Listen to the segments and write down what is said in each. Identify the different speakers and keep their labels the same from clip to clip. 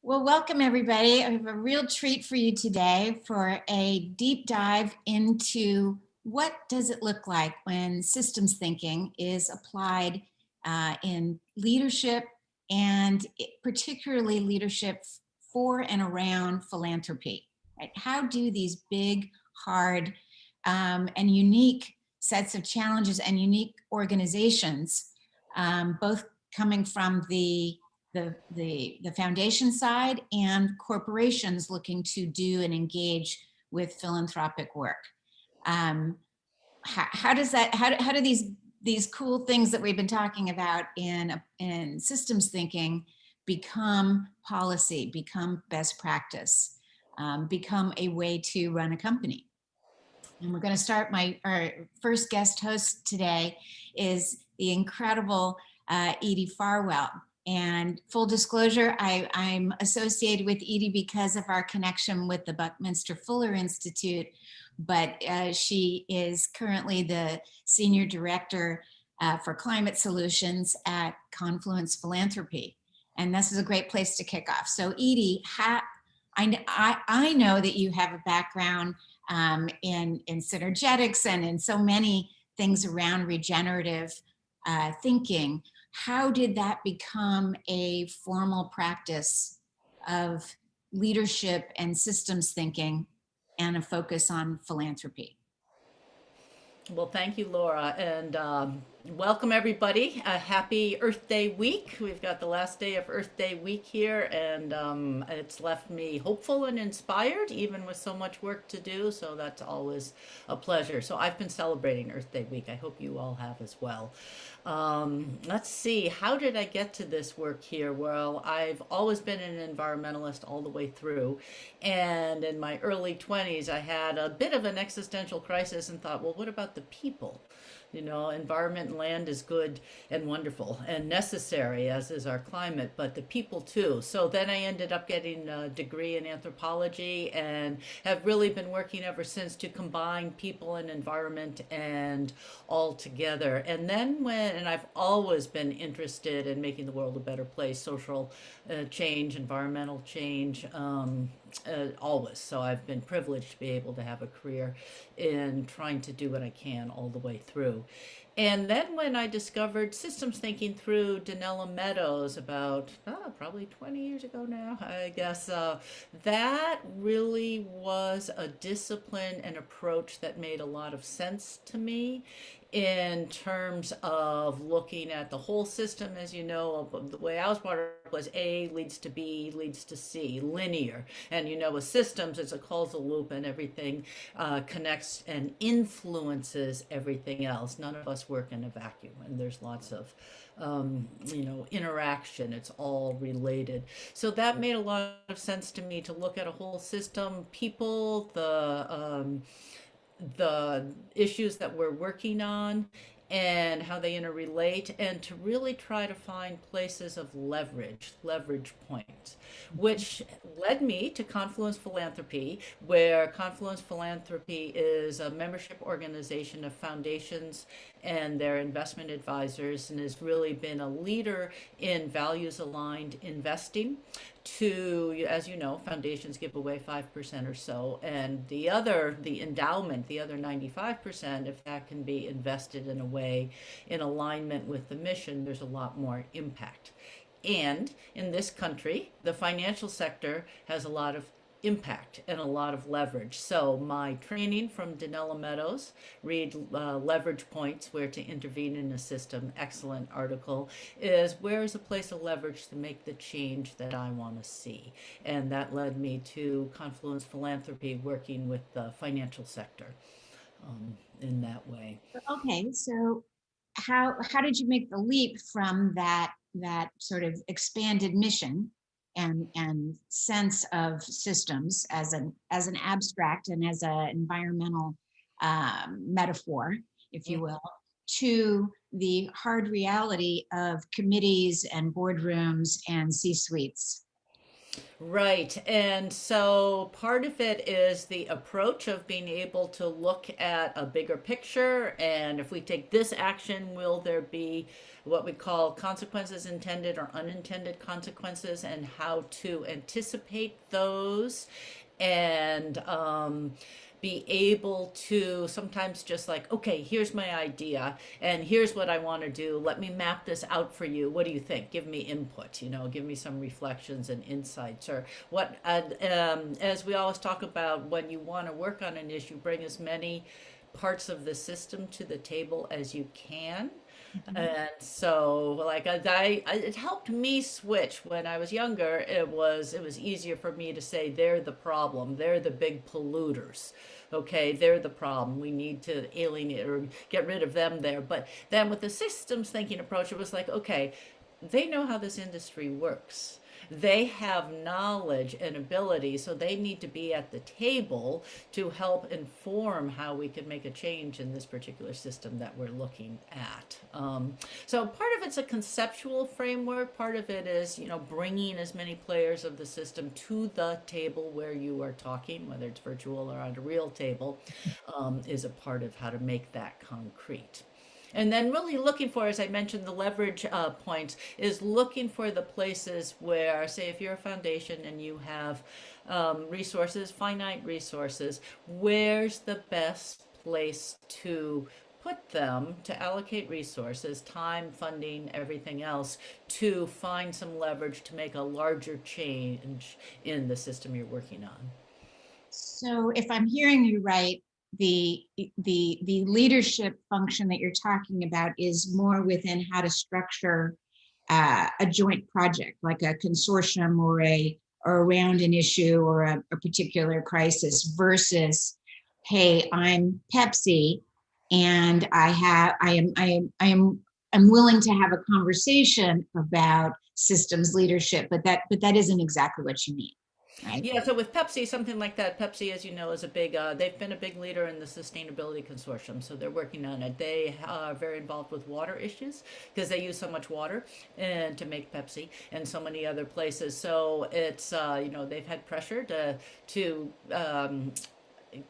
Speaker 1: Well, welcome everybody. I have a real treat for you today for a deep dive into what does it look like when systems thinking is applied in leadership and particularly leadership for and around philanthropy. Right? How do these big, hard, and unique sets of challenges and unique organizations, both coming from the foundation side and corporations looking to do and engage with philanthropic work. How does that? How do these cool things that we've been talking about in systems thinking become policy, become best practice, become a way to run a company? And we're going to start. Our first guest host today is the incredible Edie Farwell. And full disclosure, I'm associated with Edie because of our connection with the Buckminster Fuller Institute, but she is currently the Senior Director for Climate Solutions at Confluence Philanthropy. And this is a great place to kick off. So Edie, I know that you have a background in synergetics and in so many things around regenerative thinking. How did that become a formal practice of leadership and systems thinking and a focus on philanthropy?
Speaker 2: Well, thank you, Laura, and welcome everybody. Happy Earth Day week. We've got the last day of Earth Day week here, and it's left me hopeful and inspired, even with so much work to do. So that's always a pleasure. So I've been celebrating Earth Day week. I hope you all have as well. Let's see, how did I get to this work here? Well, I've always been an environmentalist all the way through. And in my early 20s, I had a bit of an existential crisis and thought, well, what about the people? You know, environment and land is good and wonderful and necessary, as is our climate, but the people too. So then I ended up getting a degree in anthropology and have really been working ever since to combine people and environment and all together. And then and I've always been interested in making the world a better place, social change, environmental change. Always. So I've been privileged to be able to have a career in trying to do what I can all the way through. And then when I discovered systems thinking through Denielle Meadows about probably 20 years ago now, I guess, that really was a discipline and approach that made a lot of sense to me in terms of looking at the whole system. As you know, the way I was brought up was A leads to B leads to C, linear. And you know, with systems, it's a causal loop and everything connects and influences everything else. None of us work in a vacuum, and there's lots of interaction. It's all related. So that made a lot of sense to me to look at a whole system, people, the issues that we're working on and how they interrelate, and to really try to find places of leverage points, which led me to Confluence Philanthropy, where Confluence Philanthropy is a membership organization of foundations and their investment advisors, and has really been a leader in values aligned investing. To, as you know, foundations give away 5% or so, and the endowment, the other 95%, if that can be invested in a way in alignment with the mission, there's a lot more impact. And in this country, the financial sector has a lot of impact and a lot of leverage. So my training from Denielle Meadows, read Leverage Points, Where to Intervene in a System, excellent article, is where is a place of leverage to make the change that I want to see. And that led me to Confluence Philanthropy, working with the financial sector in that way.
Speaker 1: Okay, so how did you make the leap from that sort of expanded mission and sense of systems as an abstract and as an environmental metaphor, if you will, to the hard reality of committees and boardrooms and C-suites?
Speaker 2: Right. And so part of it is the approach of being able to look at a bigger picture. And if we take this action, will there be what we call consequences, intended or unintended consequences, and how to anticipate those and be able to sometimes just like, okay, here's my idea and here's what I want to do. Let me map this out for you. What do you think? Give me input, give me some reflections and insights. Or what, as we always talk about, when you want to work on an issue, bring as many parts of the system to the table as you can.
Speaker 1: Mhm.
Speaker 2: And so, like, it helped me switch when I was younger. It was easier for me to say they're the problem, they're the big polluters. Okay, they're the problem. We need to alienate or get rid of them there. But then with the systems thinking approach, it was like, okay, they know how this industry works. They have knowledge and ability, so they need to be at the table to help inform how we could make a change in this particular system that we're looking at. So part of it's a conceptual framework. Part of it is, bringing as many players of the system to the table where you are talking, whether it's virtual or on a real table, is a part of how to make that concrete. And then really looking for, as I mentioned, the leverage points is looking for the places where, say, if you're a foundation and you have resources, finite resources, where's the best place to put them to allocate resources, time, funding, everything else, to find some leverage to make a larger change in the system you're working on.
Speaker 1: So if I'm hearing you right, the leadership function that you're talking about is more within how to structure a joint project, like a consortium or around an issue or a particular crisis versus, hey, I'm Pepsi and I'm willing to have a conversation about systems leadership, but that isn't exactly what you mean, right?
Speaker 2: Yeah, so with Pepsi, something like that, Pepsi, as you know, is a big, they've been a big leader in the sustainability consortium, so they're working on it. They are very involved with water issues because they use so much water and to make Pepsi and so many other places. So it's, they've had pressure to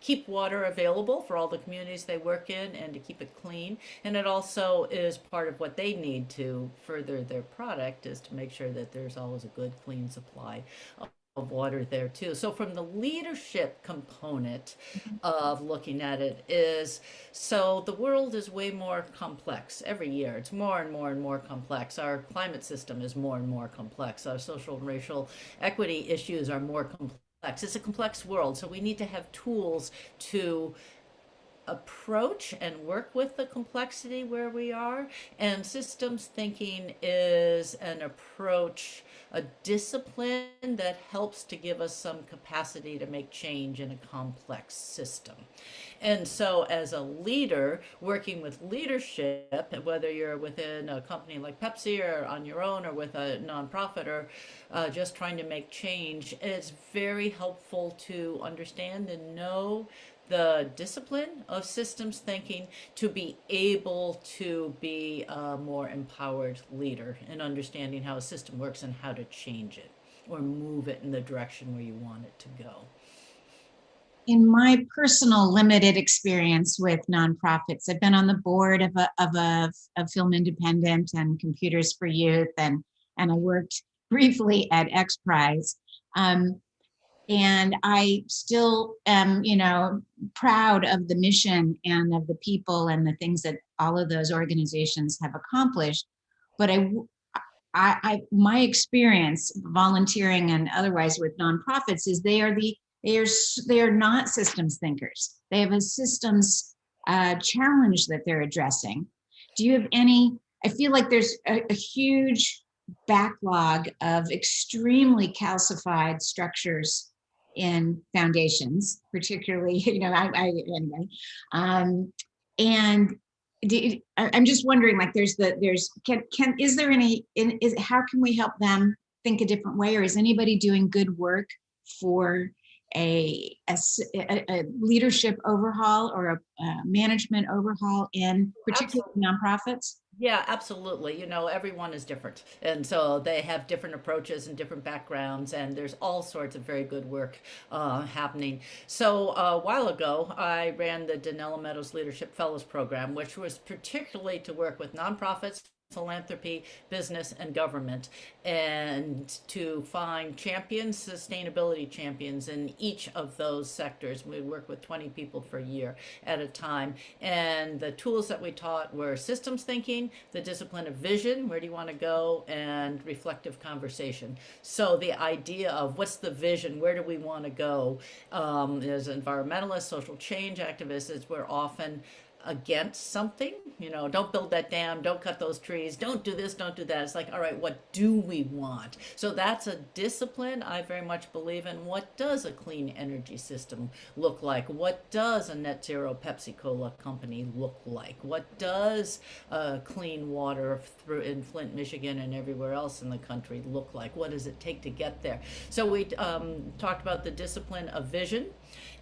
Speaker 2: keep water available for all the communities they work in and to keep it clean. And it also is part of what they need to further their product is to make sure that there's always a good, clean supply of water there too. So from the leadership component of looking at it is, so the world is way more complex every year. It's more and more and more complex. Our climate system is more and more complex. Our social and racial equity issues are more complex. It's a complex world, so we need to have tools to approach and work with the complexity where we are. And systems thinking is an approach, a discipline that helps to give us some capacity to make change in a complex system. And so, as a leader, working with leadership, whether you're within a company like Pepsi or on your own or with a nonprofit or just trying to make change, it's very helpful to understand and know the discipline of systems thinking to be able to be a more empowered leader in understanding how a system works and how to change it or move it in the direction where you want it to go.
Speaker 1: In my personal limited experience with nonprofits, I've been on the board of Film Independent and Computers for Youth, and I worked briefly at X Prize. And I still am, proud of the mission and of the people and the things that all of those organizations have accomplished. But my experience volunteering and otherwise with nonprofits is they are not systems thinkers. They have a systems challenge that they're addressing. Do you have any? I feel like there's a huge backlog of extremely calcified structures in foundations, particularly, anyway. And I'm just wondering, like, is there any, how can we help them think a different way? Or is anybody doing good work for a leadership overhaul or a management overhaul in particular
Speaker 2: Absolutely.
Speaker 1: nonprofits?
Speaker 2: Yeah, absolutely. You know, everyone is different. And so they have different approaches and different backgrounds, and there's all sorts of very good work happening. So a while ago, I ran the Denielle Meadows Leadership Fellows Program, which was particularly to work with nonprofits, philanthropy, business, and government, and to find champions, sustainability champions in each of those sectors. We work with 20 people for a year at a time. And the tools that we taught were systems thinking, the discipline of vision, where do you want to go, and reflective conversation. So the idea of what's the vision, where do we want to go, as environmentalists, social change activists, is we're often against something, you know, don't build that dam, don't cut those trees, don't do this, don't do that. It's like, all right, what do we want? So that's a discipline I very much believe in. What does a clean energy system look like? What does a net zero Pepsi Cola company look like? What does clean water through in Flint, Michigan, and everywhere else in the country look like? What does it take to get there? So we talked about the discipline of vision.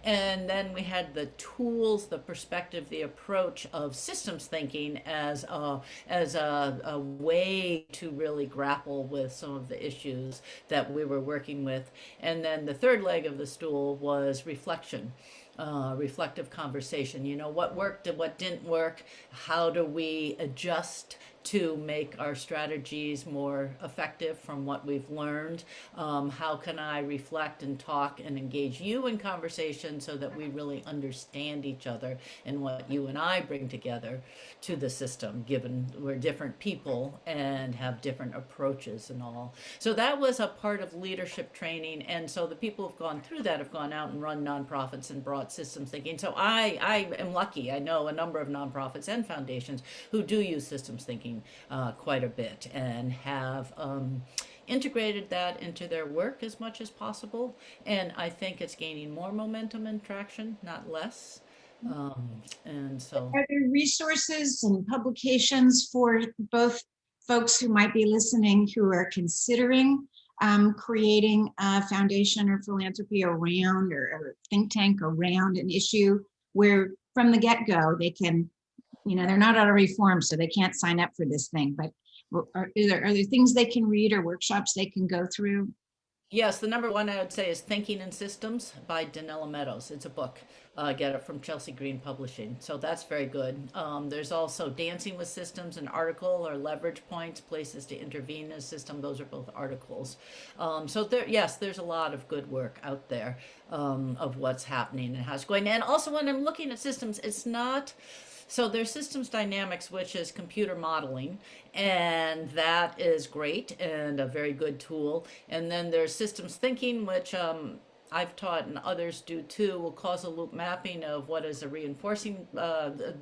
Speaker 2: And then we had the tools, the perspective, the approach of systems thinking as a way to really grapple with some of the issues that we were working with. And then the third leg of the stool was reflection. Reflective conversation. You know, what worked and what didn't work? How do we adjust to make our strategies more effective from what we've learned? How can I reflect and talk and engage you in conversation so that we really understand each other and what you and I bring together to the system, given we're different people and have different approaches and all. So that was a part of leadership training. And so the people who've gone through that have gone out and run nonprofits and brought systems thinking. So I am lucky. I know a number of nonprofits and foundations who do use systems thinking quite a bit and have integrated that into their work as much as possible. And I think it's gaining more momentum and traction, not less. And so,
Speaker 1: Are there resources and publications for both folks who might be listening who are considering creating a foundation or philanthropy around or think tank around an issue where from the get-go they can, you know, they're not already formed, so they can't sign up for this thing, but are there things they can read or workshops they can go through?
Speaker 2: yes, the number one I would say is Thinking in Systems by Denielle Meadows. It's a book. Get it from Chelsea Green Publishing. So that's very good. There's also Dancing with Systems, an article, or Leverage Points, Places to Intervene in a System. Those are both articles. So there, yes, there's a lot of good work out there of what's happening and how it's going. And also when I'm looking at systems, it's not so there's systems dynamics, which is computer modeling, and that is great and a very good tool. And then there's systems thinking, which I've taught and others do too, will causal loop mapping of what does a reinforcing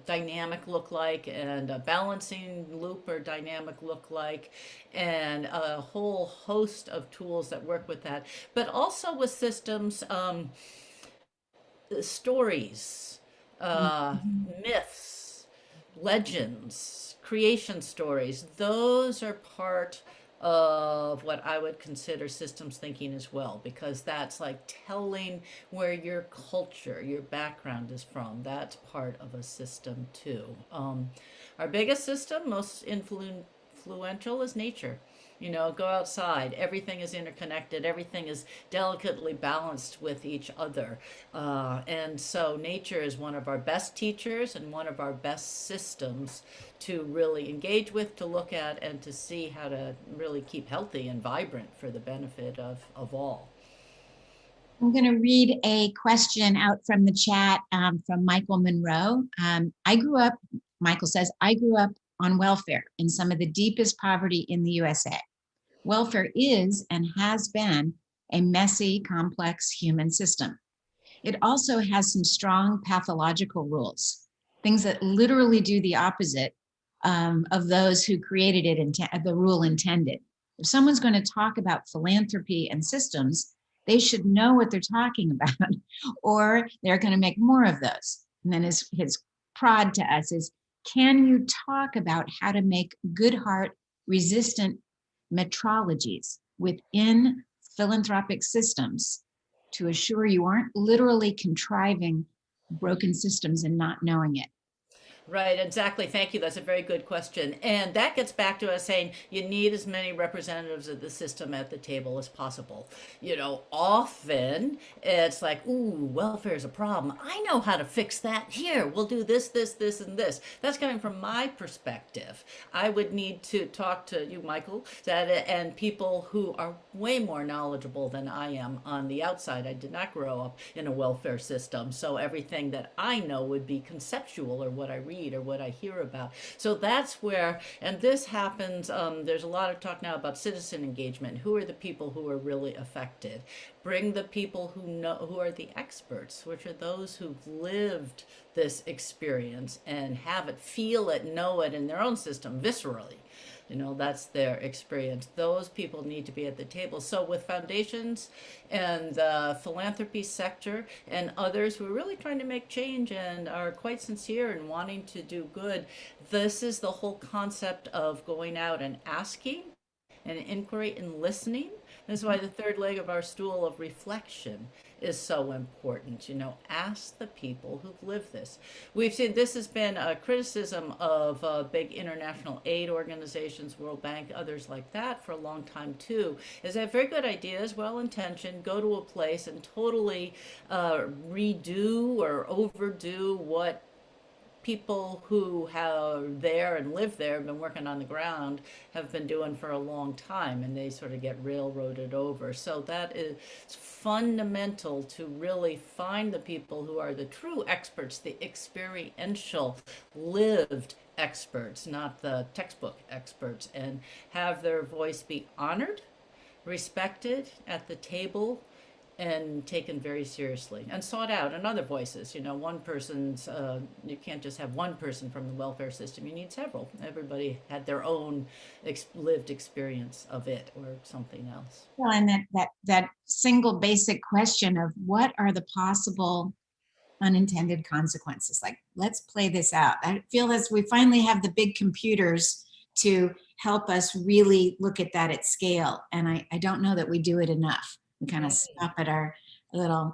Speaker 2: dynamic look like and a balancing loop or dynamic look like, and a whole host of tools that work with that. But also with systems, stories,
Speaker 1: Mhm.
Speaker 2: myths, legends, creation stories, those are part of what I would consider systems thinking as well, because that's like telling where your culture, your background is from. That's part of a system too. Our biggest system, most influential, is nature. You know, go outside. Everything is interconnected. Everything is delicately balanced with each other. And so nature is one of our best teachers and one of our best systems to really engage with, to look at, and to see how to really keep healthy and vibrant for the benefit of all.
Speaker 1: I'm going to read a question out from the chat from Michael Monroe. Michael says, I grew up on welfare in some of the deepest poverty in the USA. Welfare is and has been a messy, complex human system. It also has some strong pathological rules, things that literally do the opposite of those who created it, the rule intended. If someone's going to talk about philanthropy and systems, they should know what they're talking about, or they're going to make more of those. And then his prod to us is, can you talk about how to make good heart resistant metrologies within philanthropic systems to assure you aren't literally contriving broken systems and not knowing it?
Speaker 2: Right, exactly. Thank you. That's a very good question. And that gets back to us saying you need as many representatives of the system at the table as possible. Often it's like, ooh, welfare is a problem. I know how to fix that. Here, we'll do this, this, and this. That's coming from my perspective. I would need to talk to you, Michael, and people who are way more knowledgeable than I am on the outside. I did not grow up in a welfare system, so everything that I know would be conceptual or what I read or what I hear about. So that's where, and this happens, there's a lot of talk now about citizen engagement. Who are the people who are really affected? Bring the people who know, who are the experts, which are those who've lived this experience and have it, feel it, know it in their own system viscerally. That's their experience. Those people need to be at the table. So with foundations and the philanthropy sector and others who are really trying to make change and are quite sincere in wanting to do good, this is the whole concept of going out and asking and inquiry and listening. This is why the third leg of our stool of reflection is so important. Ask the people who've lived this. We've seen this has been a criticism of big international aid organizations, World Bank, others like that for a long time too, is they have very good ideas, well intentioned, go to a place and totally redo or overdo what people who have there and live there and been working on the ground have been doing for a long time, and they sort of get railroaded over. So that is fundamental to really find the people who are the true experts, the experiential lived experts, not the textbook experts, and have their voice be honored, respected at the table, and taken very seriously and sought out. And other voices, one person's, you can't just have one person from the welfare system, you need several. Everybody had their own lived experience of it or something else.
Speaker 1: Well, and that single basic question of what are the possible unintended consequences? Like, let's play this out. I feel as we finally have the big computers to help us really look at that at scale. And I don't know that we do it enough. We kind of stop at our little.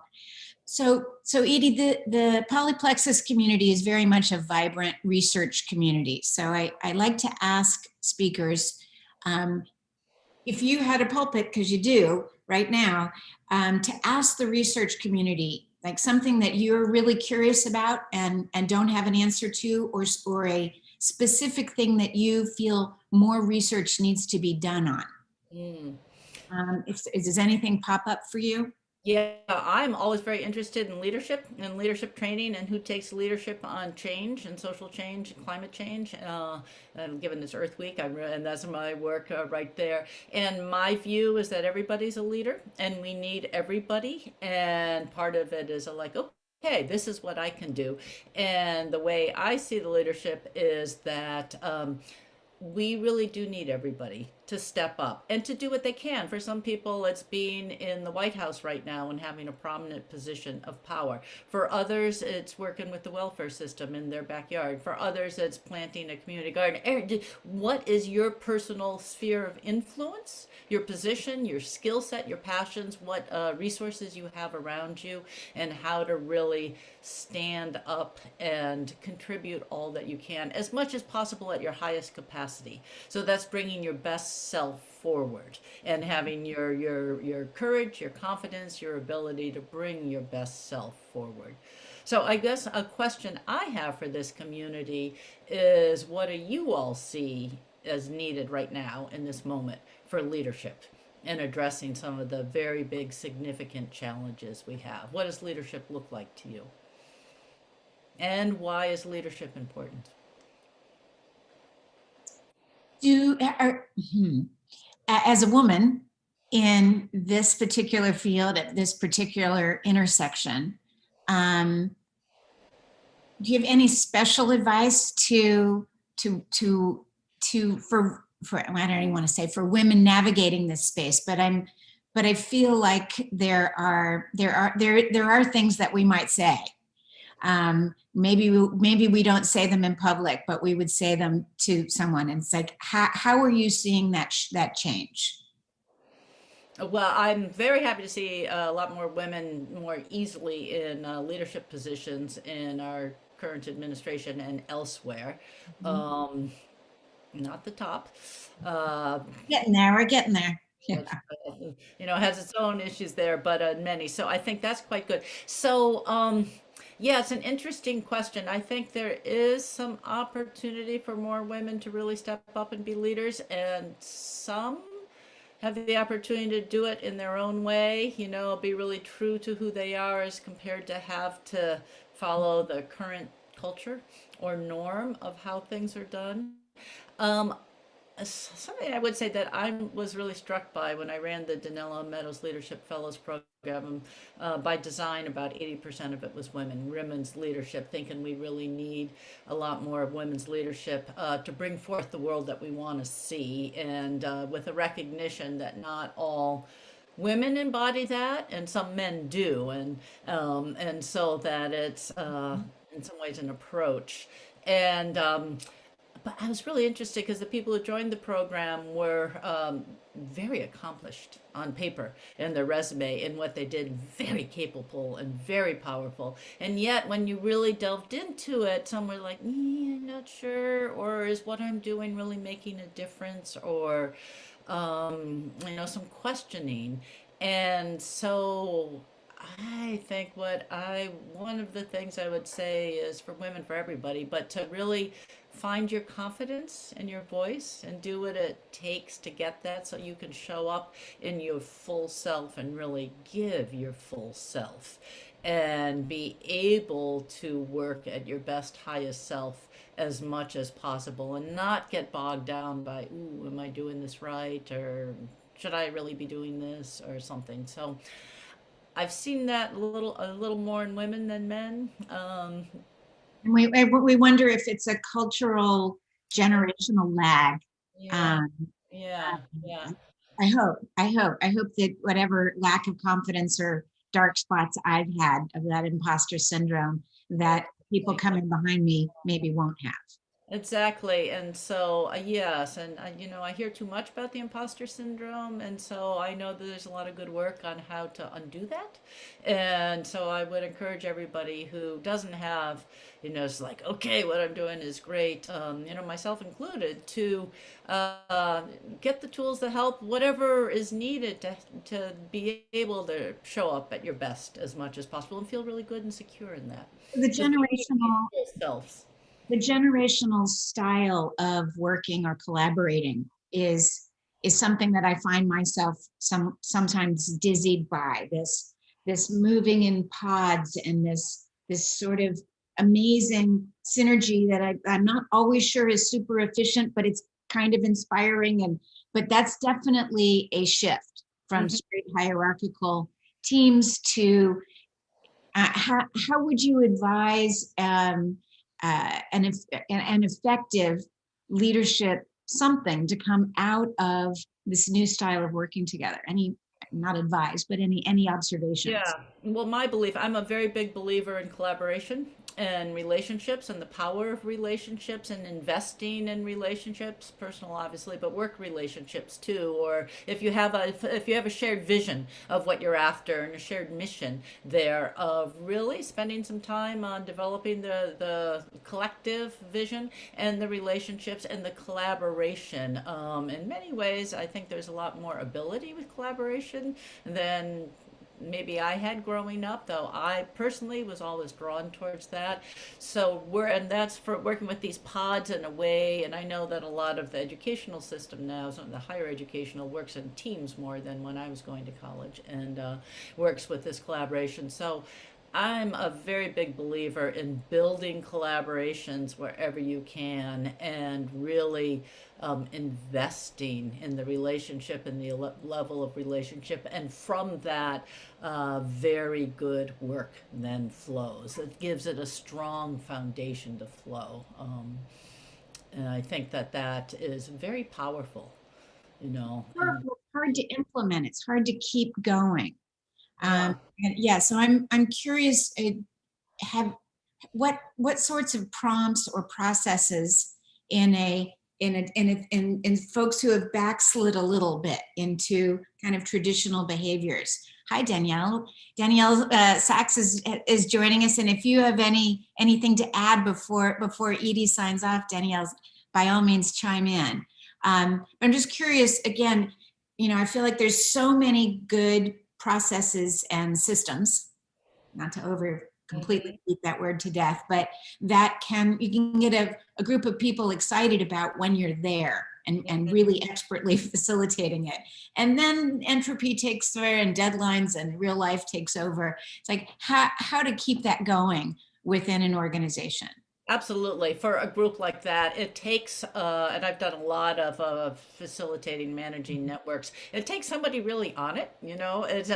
Speaker 1: So Edie, the Polyplexus community is very much a vibrant research community. So I like to ask speakers, if you had a pulpit, because you do right now, to ask the research community, like something that you're really curious about and don't have an answer to, or a specific thing that you feel more research needs to be done on.
Speaker 2: Mm.
Speaker 1: Does anything pop up for you?
Speaker 2: Yeah, I'm always very interested in leadership and leadership training and who takes leadership on change and social change and climate change. And given this Earth Week, and that's my work right there. And my view is that everybody's a leader and we need everybody. And part of it is like, okay, this is what I can do. And the way I see the leadership is that we really do need everybody to step up and to do what they can. For some people, it's being in the White House right now and having a prominent position of power. For others, it's working with the welfare system in their backyard. For others, it's planting a community garden. What is your personal sphere of influence, your position, your skill set, your passions, what resources you have around you, and how to really stand up and contribute all that you can, as much as possible at your highest capacity. So that's bringing your best self forward and having your courage, your confidence, your ability to bring your best self forward. So I guess a question I have for this community is, what do you all see as needed right now in this moment for leadership and addressing some of the very big significant challenges we have? What does leadership look like to you? And why is leadership important?
Speaker 1: As a woman in this particular field at this particular intersection, do you have any special advice for I don't even want to say for women navigating this space, but I feel like there are things that we might say. Maybe we don't say them in public, but we would say them to someone. And it's like, how are you seeing that change?
Speaker 2: Well, I'm very happy to see a lot more women more easily in leadership positions in our current administration and elsewhere.
Speaker 1: Mhm.
Speaker 2: Not the top. Uh,
Speaker 1: Getting there, we're getting there. Yeah.
Speaker 2: which, has its own issues there, but many. So I think that's quite good. So, yeah, it's an interesting question. I think there is some opportunity for more women to really step up and be leaders, and some have the opportunity to do it in their own way, be really true to who they are as compared to have to follow the current culture or norm of how things are done. Um, Something I would say that I was really struck by when I ran the Denielle Meadows Leadership Fellows Program, by design, about 80% of it was women's leadership, thinking we really need a lot more of women's leadership to bring forth the world that we want to see, and with a recognition that not all women embody that, and some men do, and so that it's in some ways an approach. And but I was really interested because the people who joined the program were very accomplished on paper in their resume and what they did, very capable and very powerful. And yet, when you really delved into it, some were like, I'm not sure, or is what I'm doing really making a difference, or some questioning. And so I think one of the things I would say is for women, for everybody, but to really find your confidence and your voice and do what it takes to get that, so you can show up in your full self and really give your full self and be able to work at your best, highest self as much as possible, and not get bogged down by, ooh, am I doing this right? Or should I really be doing this or something? So I've seen that a little more in women than men.
Speaker 1: And we wonder if it's a cultural generational lag.
Speaker 2: Yeah,
Speaker 1: Um,
Speaker 2: yeah, yeah.
Speaker 1: I hope that whatever lack of confidence or dark spots I've had of that imposter syndrome, that people coming behind me maybe won't have.
Speaker 2: Exactly. And so, yes, and I hear too much about the imposter syndrome, and so I know that there's a lot of good work on how to undo that. And so I would encourage everybody who doesn't have, it's like, okay, what I'm doing is great, myself included, to uh, get the tools to help whatever is needed to be able to show up at your best as much as possible and feel really good and secure in that.
Speaker 1: The
Speaker 2: Because we need to be
Speaker 1: generational
Speaker 2: full selves.
Speaker 1: the generational style of working or collaborating is something that I find myself sometimes dizzied by, this moving in pods and this sort of amazing synergy that I'm not always sure is super efficient, but it's kind of inspiring. But that's definitely a shift from
Speaker 2: Mhm.
Speaker 1: straight hierarchical teams to how would you advise an effective leadership something to come out of this new style of working together? Any, not advise, but any observations?
Speaker 2: Yeah. Well, my belief, I'm a very big believer in collaboration and relationships and the power of relationships and investing in relationships, personal obviously, but work relationships too. Or if you have a shared vision of what you're after and a shared mission there, of really spending some time on developing the collective vision and the relationships and the collaboration. In many ways, I think there's a lot more ability with collaboration than maybe I had growing up, though I personally was always drawn towards that. And that's for working with these pods in a way. And I know that a lot of the educational system now, some of the higher educational, works in teams more than when I was going to college, and works with this collaboration. So I'm a very big believer in building collaborations wherever you can, and really investing in the relationship and the level of relationship. And from that, very good work then flows. It gives it a strong foundation to flow. And I think that is very powerful, and
Speaker 1: Hard to implement. It's hard to keep going.
Speaker 2: yeah.
Speaker 1: And yeah, so I'm curious. Have what sorts of prompts or processes in a in folks who have backslid a little bit into kind of traditional behaviors. Hi, Denielle. Denielle Sachs is joining us, and if you have anything to add before Edie signs off, Danielle, by all means chime in. I'm just curious. Again, I feel like there's so many good processes and systems. Not to completely beat that word to death, but you can get a group of people excited about when you're there and really expertly facilitating it. And then entropy takes over and deadlines and real life takes over. It's like how to keep that going within an organization.
Speaker 2: Absolutely. For a group like that, it takes, and I've done a lot of facilitating, managing networks. It takes somebody really on it. It's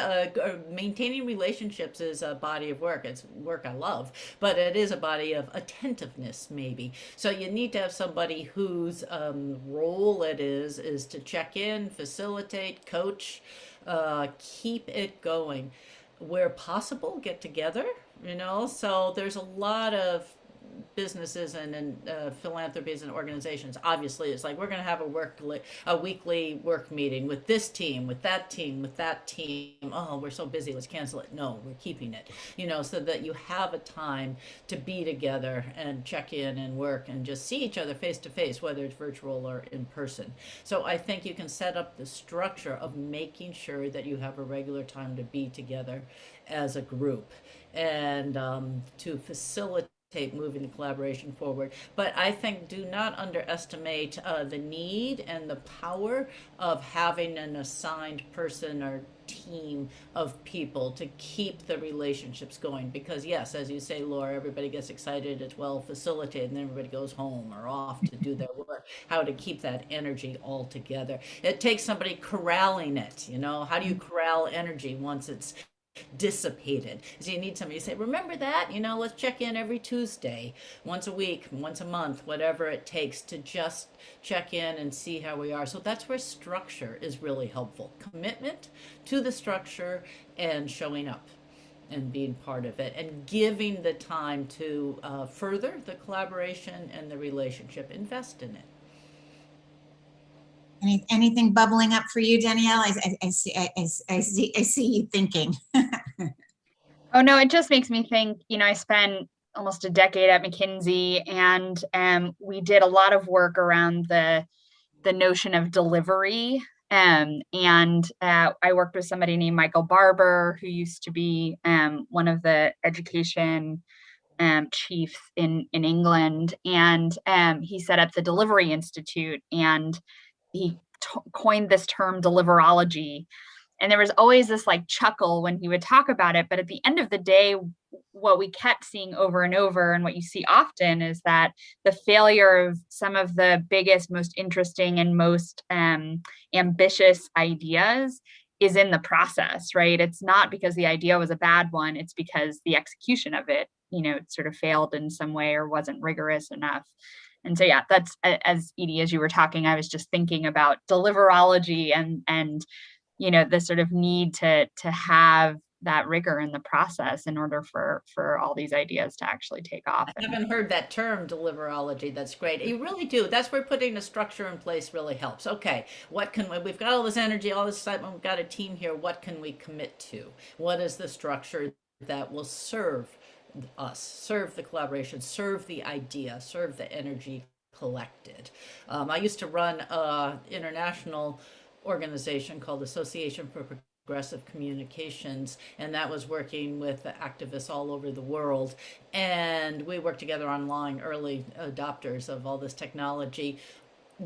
Speaker 2: maintaining relationships is a body of work. It's work I love, but it is a body of attentiveness, maybe. So you need to have somebody whose role it is to check in, facilitate, coach, keep it going. Where possible, get together. So there's a lot of businesses and philanthropies and organizations. Obviously, it's like we're going to have a weekly work meeting with this team, with that team, with that team. Oh, we're so busy, let's cancel it. No, we're keeping it. So that you have a time to be together and check in and work and just see each other face to face, whether it's virtual or in person. So I think you can set up the structure of making sure that you have a regular time to be together as a group and to facilitate moving the collaboration forward. But I think do not underestimate the need and the power of having an assigned person or team of people to keep the relationships going. Because yes, as you say, Laura, everybody gets excited, it's well facilitated, and then everybody goes home or off to do their work. How to keep that energy all together. It takes somebody corralling it. How do you corral energy once it's dissipated? So you need somebody to say, remember that, let's check in every Tuesday, once a week, once a month, whatever it takes to just check in and see how we are. So that's where structure is really helpful. Commitment to the structure and showing up and being part of it and giving the time to further the collaboration and the relationship. Invest in it.
Speaker 1: Anything bubbling up for you, Danielle? I see you thinking.
Speaker 3: Oh no, it just makes me think. I spent almost a decade at McKinsey, and we did a lot of work around the notion of delivery. I worked with somebody named Michael Barber, who used to be one of the education chiefs in England, and he set up the Delivery Institute, and he coined this term deliverology. And there was always this like chuckle when he would talk about it. But at the end of the day, what we kept seeing over and over, and what you see often, is that the failure of some of the biggest, most interesting, and most ambitious ideas is in the process, right? It's not because the idea was a bad one. It's because the execution of it, sort of failed in some way or wasn't rigorous enough. And so, yeah, that's, as Edie, as you were talking, I was just thinking about deliverology and the sort of need to have that rigor in the process in order for all these ideas to actually take off.
Speaker 2: I haven't heard that term, deliverology. That's great. You really do. That's where putting a structure in place really helps. Okay, we've got all this energy, all this excitement, we've got a team here. What can we commit to? What is the structure that will serve us, serve the collaboration, serve the idea, serve the energy collected? I used to run an international organization called Association for Progressive Communications, and that was working with activists all over the world. And we worked together online, early adopters of all this technology,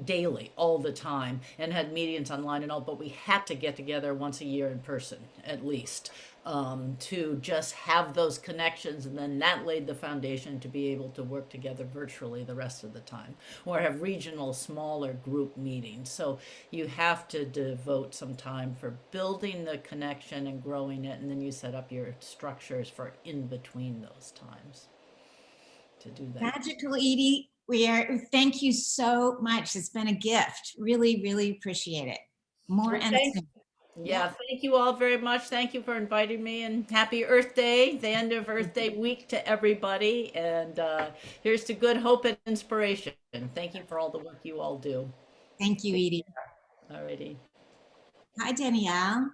Speaker 2: daily, all the time, and had meetings online and all, but we had to get together once a year in person, at least, to just have those connections. And then that laid the foundation to be able to work together virtually the rest of the time, or have regional, smaller group meetings. So you have to devote some time for building the connection and growing it, and then you set up your structures for in between those times to do that.
Speaker 1: Magical, Edie. Thank you so much. It's been a gift. Really, really appreciate it. More and soon.
Speaker 2: Yeah, thank you all very much. Thank you for inviting me, and happy Earth Day, the end of Earth Day week to everybody. And here's to good hope and inspiration. Thank you for all the work you all do.
Speaker 1: Thank you, Edie.
Speaker 2: Alrighty.
Speaker 1: Hi, Denielle.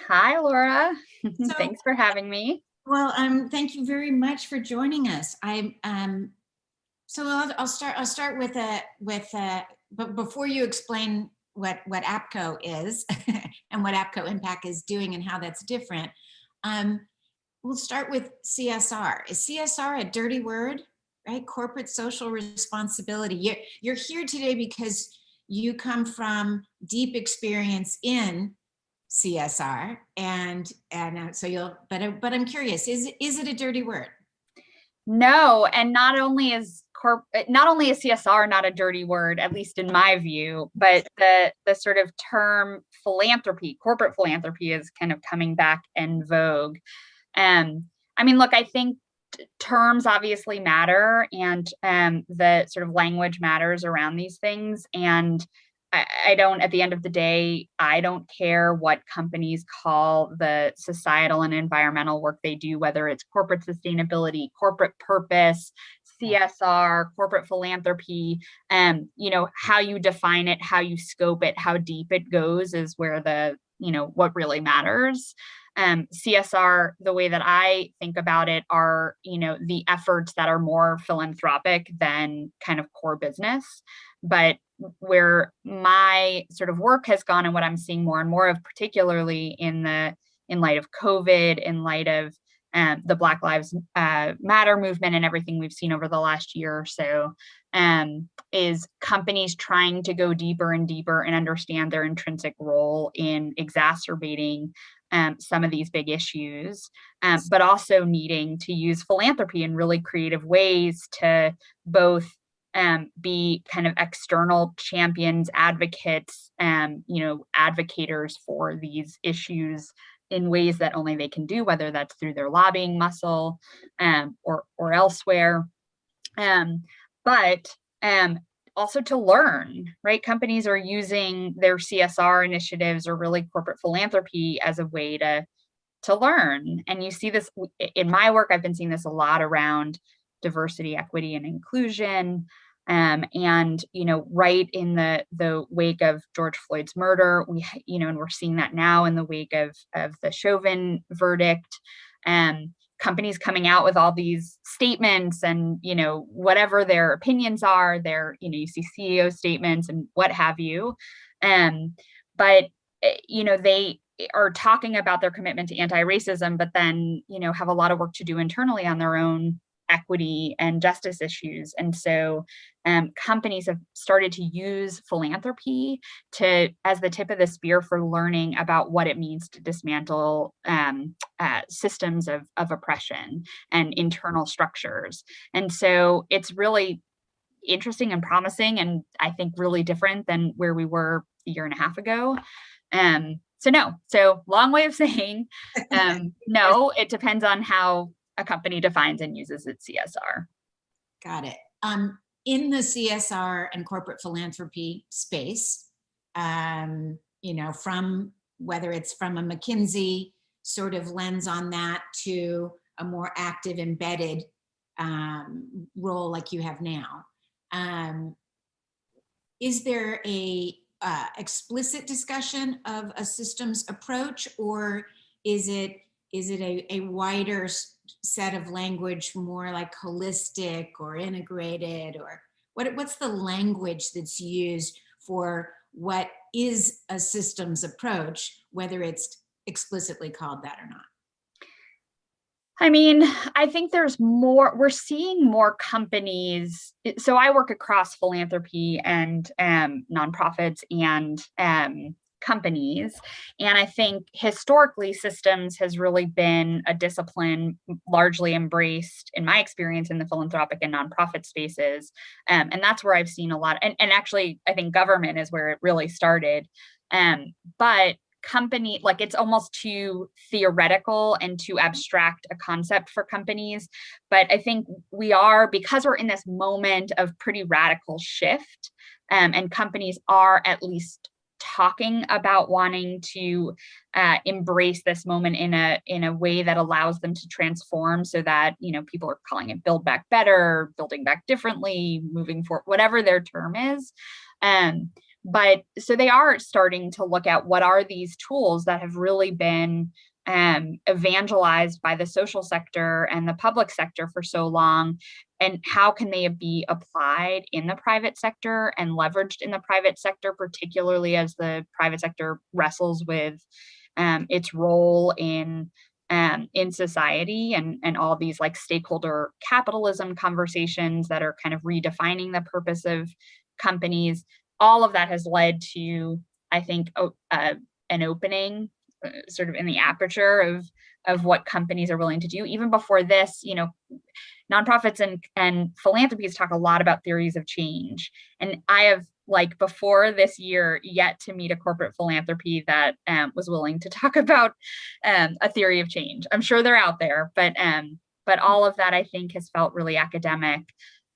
Speaker 3: Hi, Laura.
Speaker 1: So,
Speaker 3: Thanks for having me.
Speaker 1: well, thank you very much for joining us. So I'll start with but before you explain what Appco is and what Appco Impact is doing and how that's different, we'll start with CSR. Is CSR a dirty word, right? Corporate social responsibility. You're here today because you come from deep experience in CSR, and so but I'm curious, is it a dirty word?
Speaker 3: No, and not only is CSR not a dirty word, at least in my view, but the sort of term philanthropy, corporate philanthropy, is kind of coming back in vogue. I mean, look, I think terms obviously matter, and the sort of language matters around these things. And I don't, at the end of the day, I don't care what companies call the societal and environmental work they do, whether it's corporate sustainability, corporate purpose, CSR, corporate philanthropy. How you define it, how you scope it, how deep it goes is where what really matters. CSR, the way that I think about it, are, the efforts that are more philanthropic than kind of core business. But where my sort of work has gone, and what I'm seeing more and more of, particularly in light of COVID, in light of the Black Lives Matter movement and everything we've seen over the last year or so, is companies trying to go deeper and deeper and understand their intrinsic role in exacerbating some of these big issues, but also needing to use philanthropy in really creative ways to both be kind of external champions, advocates, advocators for these issues in ways that only they can do, whether that's through their lobbying muscle or elsewhere. But also to learn, right? Companies are using their CSR initiatives or really corporate philanthropy as a way to learn. And you see this in my work. I've been seeing this a lot around diversity, equity, and inclusion. And right in the wake of George Floyd's murder, and we're seeing that now in the wake of the Chauvin verdict, companies coming out with all these statements and, whatever their opinions are, you see CEO statements and what have you. But they are talking about their commitment to anti-racism, but then, have a lot of work to do internally on their own equity and justice issues. And so companies have started to use philanthropy as the tip of the spear for learning about what it means to dismantle systems of oppression and internal structures. And so it's really interesting and promising, and I think really different than where we were a year and a half ago. So long way of saying, no, it depends on how a company defines and uses its CSR.
Speaker 1: Got it. In the CSR and corporate philanthropy space, from whether it's from a McKinsey sort of lens on that to a more active embedded role like you have now, is there a explicit discussion of a systems approach, or is it a wider set of language, more like holistic or integrated, or what's the language that's used for what is a systems approach, whether it's explicitly called that or not?
Speaker 3: I mean, I think we're seeing more companies. So I work across philanthropy and nonprofits and companies. And I think historically systems has really been a discipline largely embraced, in my experience, in the philanthropic and nonprofit spaces. And that's where I've seen a lot. And actually, I think government is where it really started. But company, like, it's almost too theoretical and too abstract a concept for companies. But I think because we're in this moment of pretty radical shift, and companies are at least talking about wanting to embrace this moment in a way that allows them to transform, so that, you know, people are calling it build back better, building back differently, moving forward, whatever their term is. But so they are starting to look at what are these tools that have really been evangelized by the social sector and the public sector for so long, and how can they be applied in the private sector and leveraged in the private sector, particularly as the private sector wrestles with its role in society, and all these like stakeholder capitalism conversations that are kind of redefining the purpose of companies. All of that has led to, I think, an opening sort of in the aperture of what companies are willing to do. Even before this, you know, nonprofits and philanthropies talk a lot about theories of change. And I have, like, before this year, yet to meet a corporate philanthropy that was willing to talk about a theory of change. I'm sure they're out there, but all of that, I think, has felt really academic.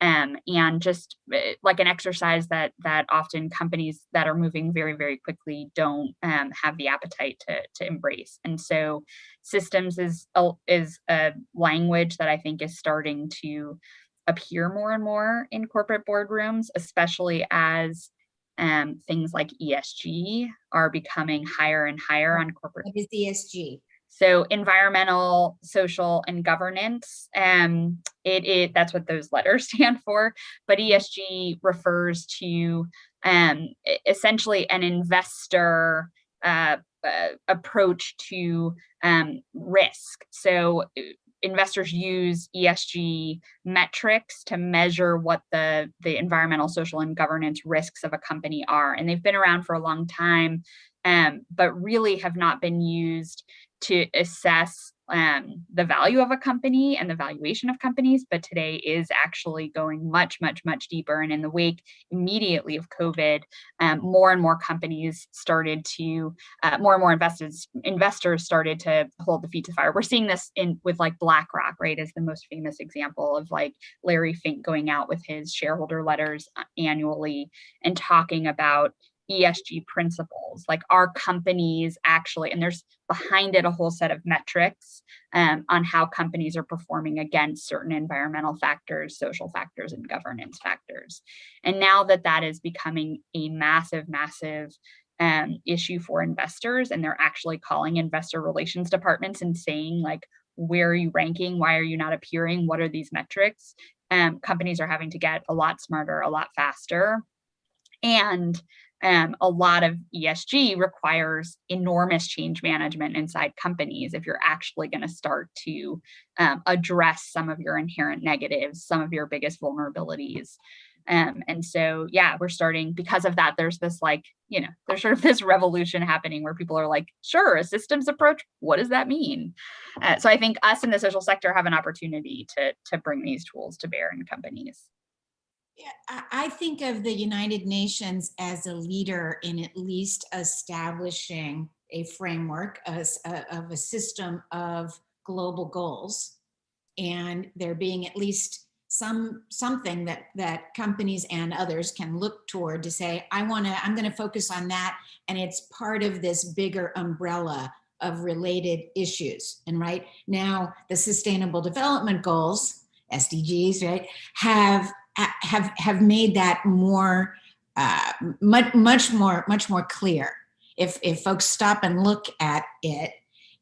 Speaker 3: And just like an exercise that often companies that are moving very, very quickly don't have the appetite to embrace. And so systems is a language that I think is starting to appear more and more in corporate boardrooms, especially as things like ESG are becoming higher and higher on corporate.
Speaker 1: What is ESG?
Speaker 3: So environmental, social, and governance. That's what those letters stand for. But ESG refers to essentially an investor approach to risk. So investors use ESG metrics to measure what the environmental, social, and governance risks of a company are. And they've been around for a long time, but really have not been used to assess the value of a company and the valuation of companies. But today is actually going much, much, much deeper. And in the wake immediately of COVID, more and more companies started to, more and more investors started to hold the feet to fire. We're seeing this with like BlackRock, right, as the most famous example of like Larry Fink going out with his shareholder letters annually and talking about ESG principles. Like, are companies actually, and there's behind it a whole set of metrics on how companies are performing against certain environmental factors, social factors, and governance factors. And now that is becoming a massive, massive issue for investors, and they're actually calling investor relations departments and saying, like, where are you ranking? Why are you not appearing? What are these metrics? Companies are having to get a lot smarter, a lot faster. And a lot of ESG requires enormous change management inside companies if you're actually going to start to address some of your inherent negatives, some of your biggest vulnerabilities. And so, yeah, we're starting, because of that, there's this, like, you know, there's sort of this revolution happening where people are like, sure, a systems approach, what does that mean? So I think us in the social sector have an opportunity to bring these tools to bear in companies.
Speaker 1: Yeah, I think of the United Nations as a leader in at least establishing a framework of a system of global goals, and there being at least something that companies and others can look toward to say, I'm going to focus on that, and it's part of this bigger umbrella of related issues. And right now, the Sustainable Development Goals, SDGs, right, have made that more much more clear if folks stop and look at it.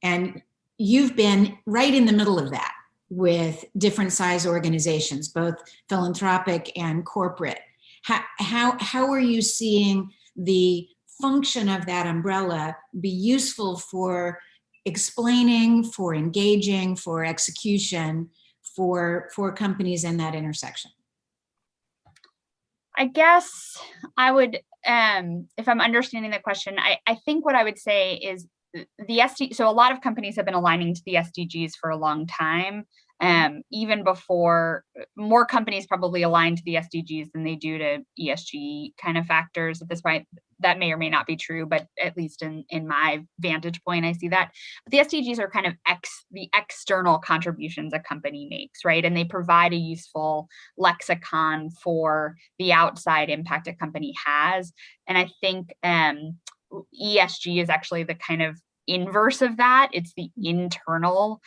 Speaker 1: And you've been right in the middle of that with different size organizations, both philanthropic and corporate. How are you seeing the function of that umbrella be useful for explaining, for engaging, for execution, for companies in that intersection?
Speaker 3: I guess I would, if I'm understanding the question, I think what I would say is so a lot of companies have been aligning to the SDGs for a long time. Even before, more companies probably align to the SDGs than they do to ESG kind of factors at this point. that may or may not be true, but at least in my vantage point, I see that. But the SDGs are kind of the external contributions a company makes, right? And they provide a useful lexicon for the outside impact a company has. And I think ESG is actually the kind of inverse of that. It's the internal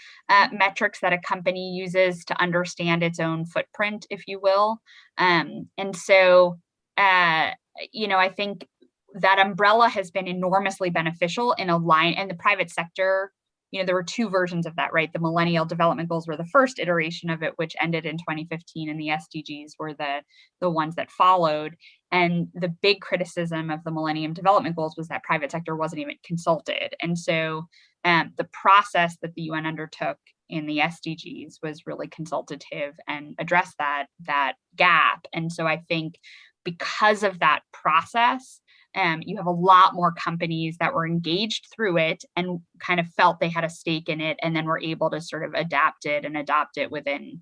Speaker 3: metrics that a company uses to understand its own footprint, if you will. And so, I think that umbrella has been enormously beneficial in and the private sector. There were two versions of that, right? The Millennial Development Goals were the first iteration of it, which ended in 2015, and the SDGs were the ones that followed. And the big criticism of the Millennium Development Goals was that private sector wasn't even consulted. And so the process that the UN undertook in the SDGs was really consultative and addressed that gap. And so I think because of that process, you have a lot more companies that were engaged through it and kind of felt they had a stake in it, and then were able to sort of adapt it and adopt it within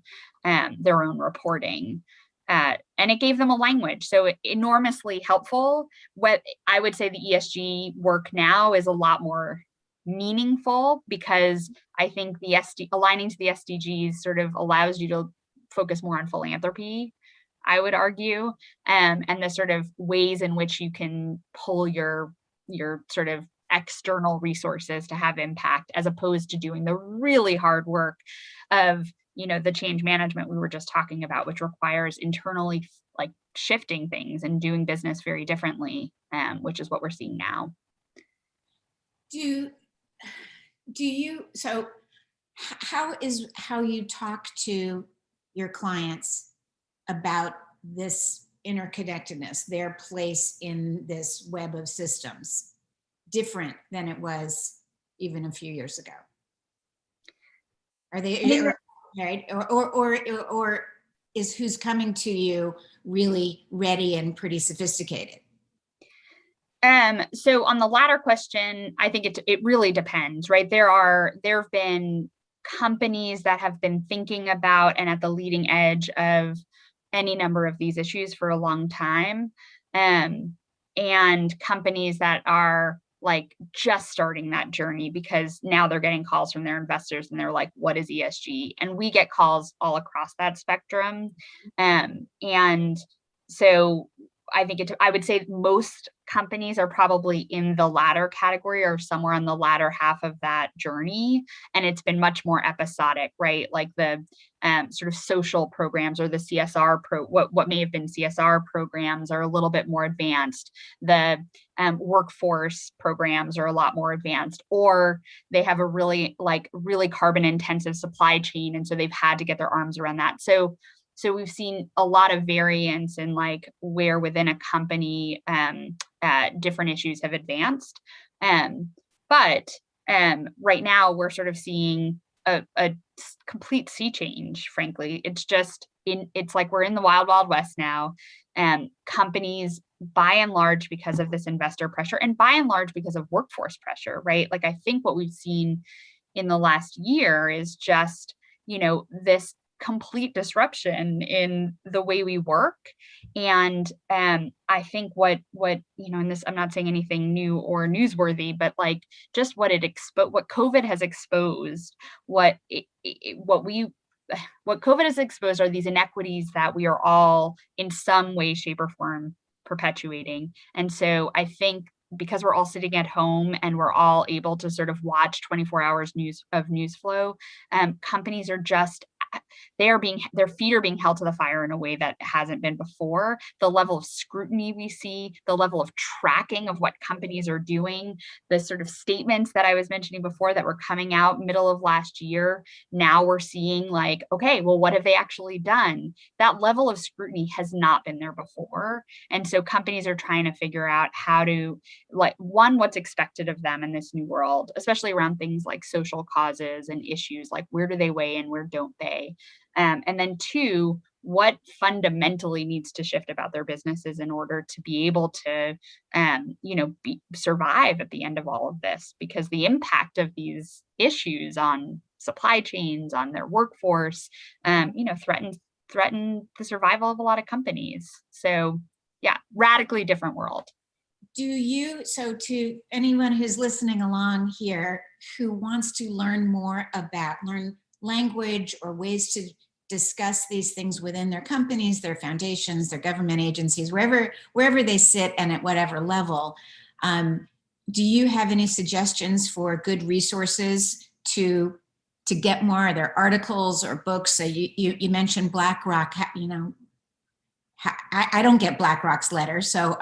Speaker 3: their own reporting. And it gave them a language. So enormously helpful. What I would say the ESG work now is a lot more meaningful, because I think aligning to the SDGs sort of allows you to focus more on philanthropy, I would argue, and the sort of ways in which you can pull your sort of external resources to have impact, as opposed to doing the really hard work of, the change management we were just talking about, which requires internally like shifting things and doing business very differently, which is what we're seeing now.
Speaker 1: So how you talk to your clients about this interconnectedness, their place in this web of systems, different than it was even a few years ago? Are they right, or is who's coming to you really ready and pretty sophisticated?
Speaker 3: So on the latter question, I think it really depends, right? There have been companies that have been thinking about and at the leading edge of any number of these issues for a long time, and companies that are like just starting that journey, because now they're getting calls from their investors and they're like, what is ESG? And we get calls all across that spectrum. And so I would say most companies are probably in the latter category or somewhere on the latter half of that journey. And it's been much more episodic, right? Like the sort of social programs or the CSR what may have been CSR programs are a little bit more advanced. The workforce programs are a lot more advanced, or they have a really carbon intensive supply chain. And so they've had to get their arms around that. So we've seen a lot of variance in like where within a company different issues have advanced. But right now we're sort of seeing a complete sea change, frankly. It's like we're in the wild, wild west now. Companies, by and large, because of this investor pressure, and by and large because of workforce pressure, right? Like I think what we've seen in the last year is just, this complete disruption in the way we work. And I think what and this, I'm not saying anything new or newsworthy, but like just what COVID has exposed, what COVID has exposed are these inequities that we are all in some way, shape, or form perpetuating. And so I think because we're all sitting at home and we're all able to sort of watch 24 hours news flow, companies are just their feet are being held to the fire in a way that hasn't been before. The level of scrutiny we see, the level of tracking of what companies are doing, the sort of statements that I was mentioning before that were coming out middle of last year. Now we're seeing like, okay, well, what have they actually done? That level of scrutiny has not been there before. And so companies are trying to figure out how to, like, one, what's expected of them in this new world, especially around things like social causes and issues, like where do they weigh in, where don't they? And then two, what fundamentally needs to shift about their businesses in order to be able to, survive at the end of all of this, because the impact of these issues on supply chains, on their workforce, threaten the survival of a lot of companies. So yeah, radically different world.
Speaker 1: So to anyone who's listening along here who wants to learn language or ways to discuss these things within their companies, their foundations, their government agencies, wherever they sit and at whatever level, do you have any suggestions for good resources to get more? Are there articles or books? So you mentioned BlackRock, I don't get BlackRock's letter, so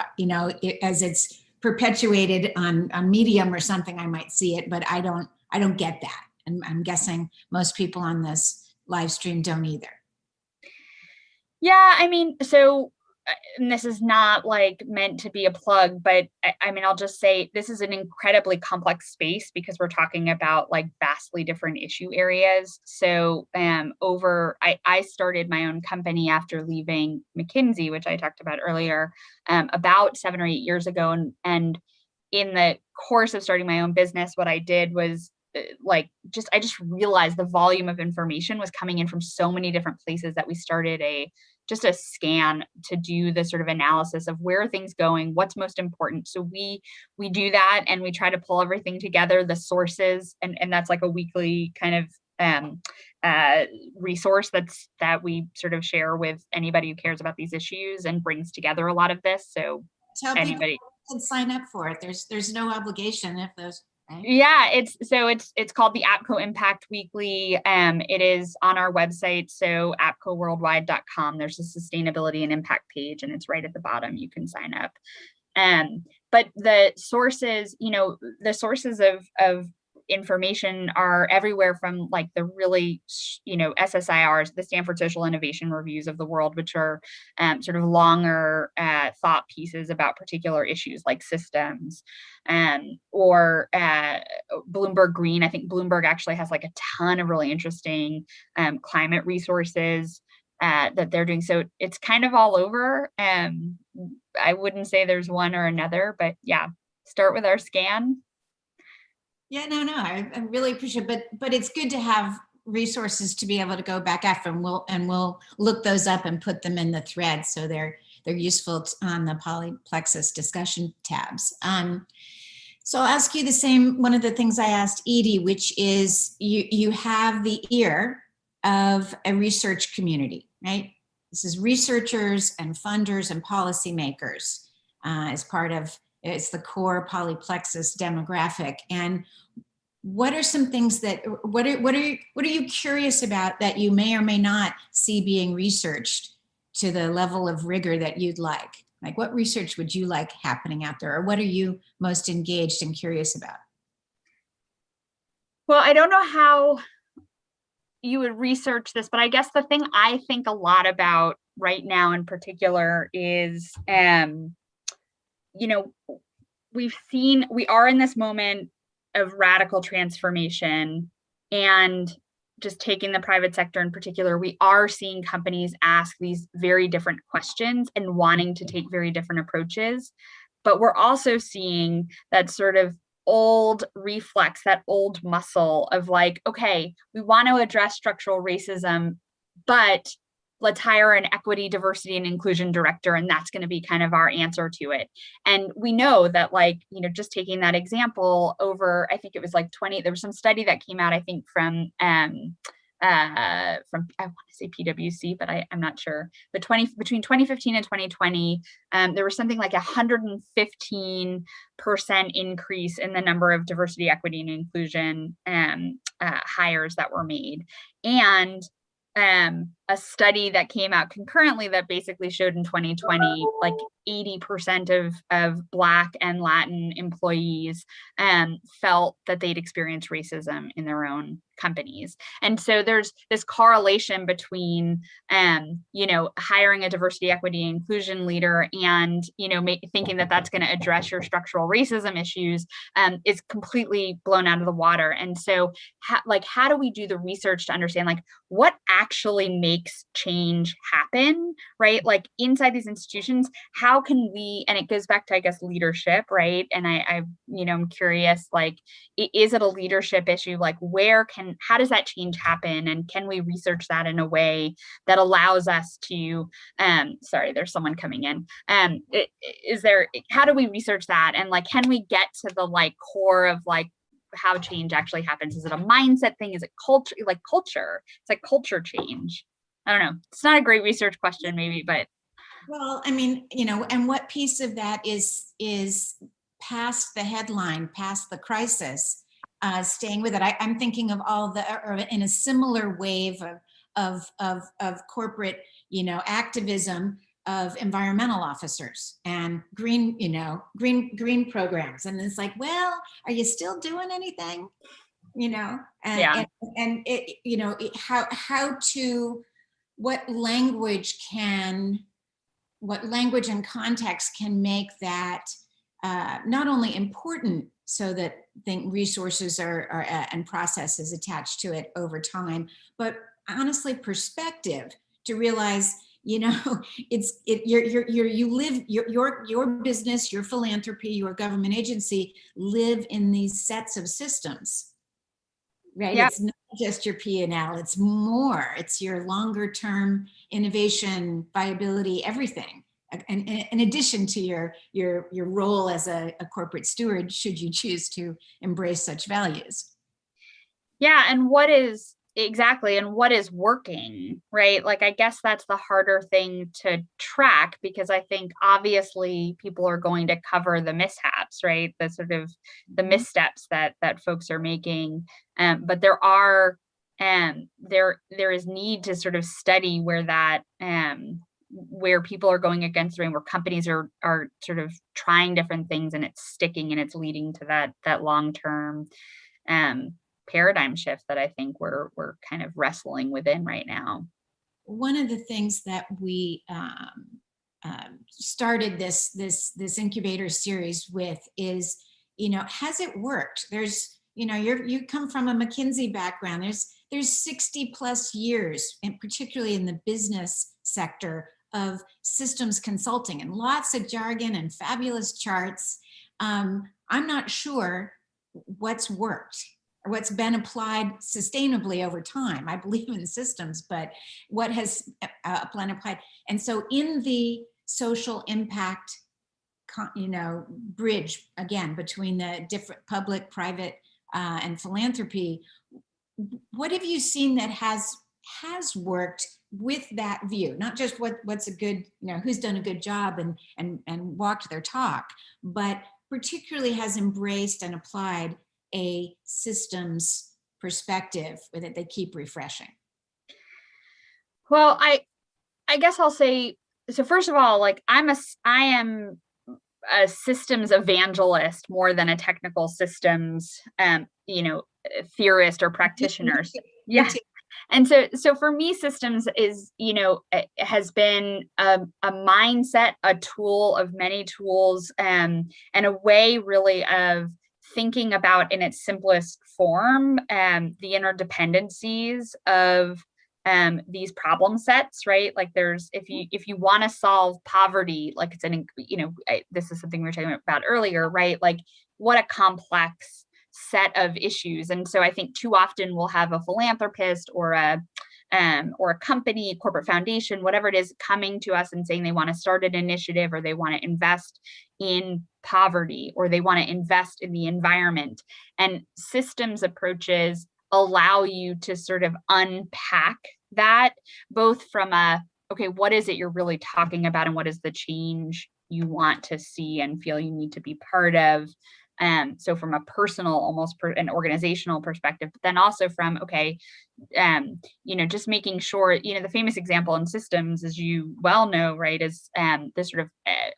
Speaker 1: as it's perpetuated on Medium or something, I might see it, but I don't get that, and I'm guessing most people on this live stream don't either.
Speaker 3: Yeah, I mean, so, and this is not like meant to be a plug, but I mean, I'll just say this is an incredibly complex space because we're talking about like vastly different issue areas. So I started my own company after leaving McKinsey, which I talked about earlier, about 7 or 8 years ago. And in the course of starting my own business, what I did was I just realized the volume of information was coming in from so many different places that we started a scan to do the sort of analysis of where are things going, what's most important. So we do that, and we try to pull everything together, the sources, and that's like a weekly kind of resource that we sort of share with anybody who cares about these issues and brings together a lot of this. So
Speaker 1: Tell
Speaker 3: anybody
Speaker 1: can sign up for it. There's no obligation if those. Right?
Speaker 3: Yeah, it's called the Appco Impact Weekly. It is on our website, so appcoworldwide.com. There's a sustainability and impact page, and it's right at the bottom. You can sign up. But the sources, of information are everywhere from like the really, SSIRs, the Stanford Social Innovation Reviews of the world, which are sort of longer thought pieces about particular issues like systems, or Bloomberg Green. I think Bloomberg actually has like a ton of really interesting climate resources that they're doing. So it's kind of all over. I wouldn't say there's one or another, but yeah, start with our scan.
Speaker 1: Yeah, no, I really appreciate it, but it's good to have resources to be able to go back after, and we'll look those up and put them in the thread so they're useful on the Polyplexus discussion tabs. So I'll ask you the same, one of the things I asked Edie, which is you have the ear of a research community, right? This is researchers and funders and policymakers as part of, it's the core Polyplexus demographic. And what are some things that, what are you curious about that you may or may not see being researched to the level of rigor that you'd like? Like what research would you like happening out there, or what are you most engaged and curious about?
Speaker 3: Well, I don't know how you would research this, but I guess the thing I think a lot about right now in particular is, we are in this moment of radical transformation, and just taking the private sector in particular, we are seeing companies ask these very different questions and wanting to take very different approaches. But we're also seeing that sort of old reflex, that old muscle of like, okay, we want to address structural racism, but let's hire an equity, diversity, and inclusion director, and that's going to be kind of our answer to it. And we know that, just taking that example over, I think it was like 20, there was some study that came out, I think from I want to say PwC, but I'm not sure. But between 2015 and 2020, there was something like 115% increase in the number of diversity, equity, and inclusion hires that were made. And a study that came out concurrently that basically showed in 2020, like 80% of Black and Latin employees felt that they'd experienced racism in their own companies. And so there's this correlation between, hiring a diversity, equity, and inclusion leader and, thinking that that's going to address your structural racism issues is completely blown out of the water. And so how do we do the research to understand what actually makes makes change happen, right? Like inside these institutions, how can we, and it goes back to, I guess, leadership, right? And I'm curious, like, is it a leadership issue? Like, how does that change happen? And can we research that in a way that allows us to, sorry, there's someone coming in. How do we research that? And like, can we get to the like core of like how change actually happens? Is it a mindset thing? Is it culture? Like culture? It's like culture change. I don't know. It's not a great research question, maybe, but.
Speaker 1: Well, I mean, and what piece of that is past the headline, past the crisis, staying with it. I'm thinking of all or in a similar wave of corporate, activism of environmental officers and green programs. And it's like, well, are you still doing anything? And it, how to, what language and context can make that not only important so that resources are and processes attached to it over time, but honestly perspective to realize, you live your business, your philanthropy, your government agency live in these sets of systems, right?
Speaker 3: Yeah.
Speaker 1: It's not just your P&L, it's more, it's your longer term innovation, viability, everything. And in addition to your role as a corporate steward, should you choose to embrace such values.
Speaker 3: Yeah, and what is working, right? Like, I guess that's the harder thing to track, because I think obviously people are going to cover the mishaps, right? The sort of the missteps that folks are making. But there is need to sort of study where that, where people are going against the grain, where companies are sort of trying different things and it's sticking and it's leading to that long-term paradigm shift that I think we're kind of wrestling within right now.
Speaker 1: One of the things that we started this incubator series with is, has it worked? There's, you come from a McKinsey background. There's 60 plus years, and particularly in the business sector, of systems consulting and lots of jargon and fabulous charts. I'm not sure what's worked or what's been applied sustainably over time. I believe in systems, but what has been applied? And so in the social impact, bridge, again, between the different public, private, and philanthropy, what have you seen that has worked with that view? Not just what's a good, who's done a good job and walked their talk, but particularly has embraced and applied a systems perspective that they keep refreshing.
Speaker 3: Well, I guess I'll say, so first of all, like I am a systems evangelist more than a technical systems theorist or practitioner. Yeah. And so for me, systems is, has been a mindset, a tool of many tools, and a way really of thinking about in its simplest form, the interdependencies of these problem sets, right? Like if you want to solve poverty, like this is something we were talking about earlier, right? Like what a complex set of issues. And so I think too often we'll have a philanthropist or a company, corporate foundation, whatever it is, coming to us and saying they want to start an initiative, or they want to invest in poverty, or they want to invest in the environment. And systems approaches allow you to sort of unpack that, both from okay, what is it you're really talking about, and what is the change you want to see and feel you need to be part of. So from a personal, almost an organizational perspective, but then also from, okay, just making sure, the famous example in systems, as you well know, right, is this sort of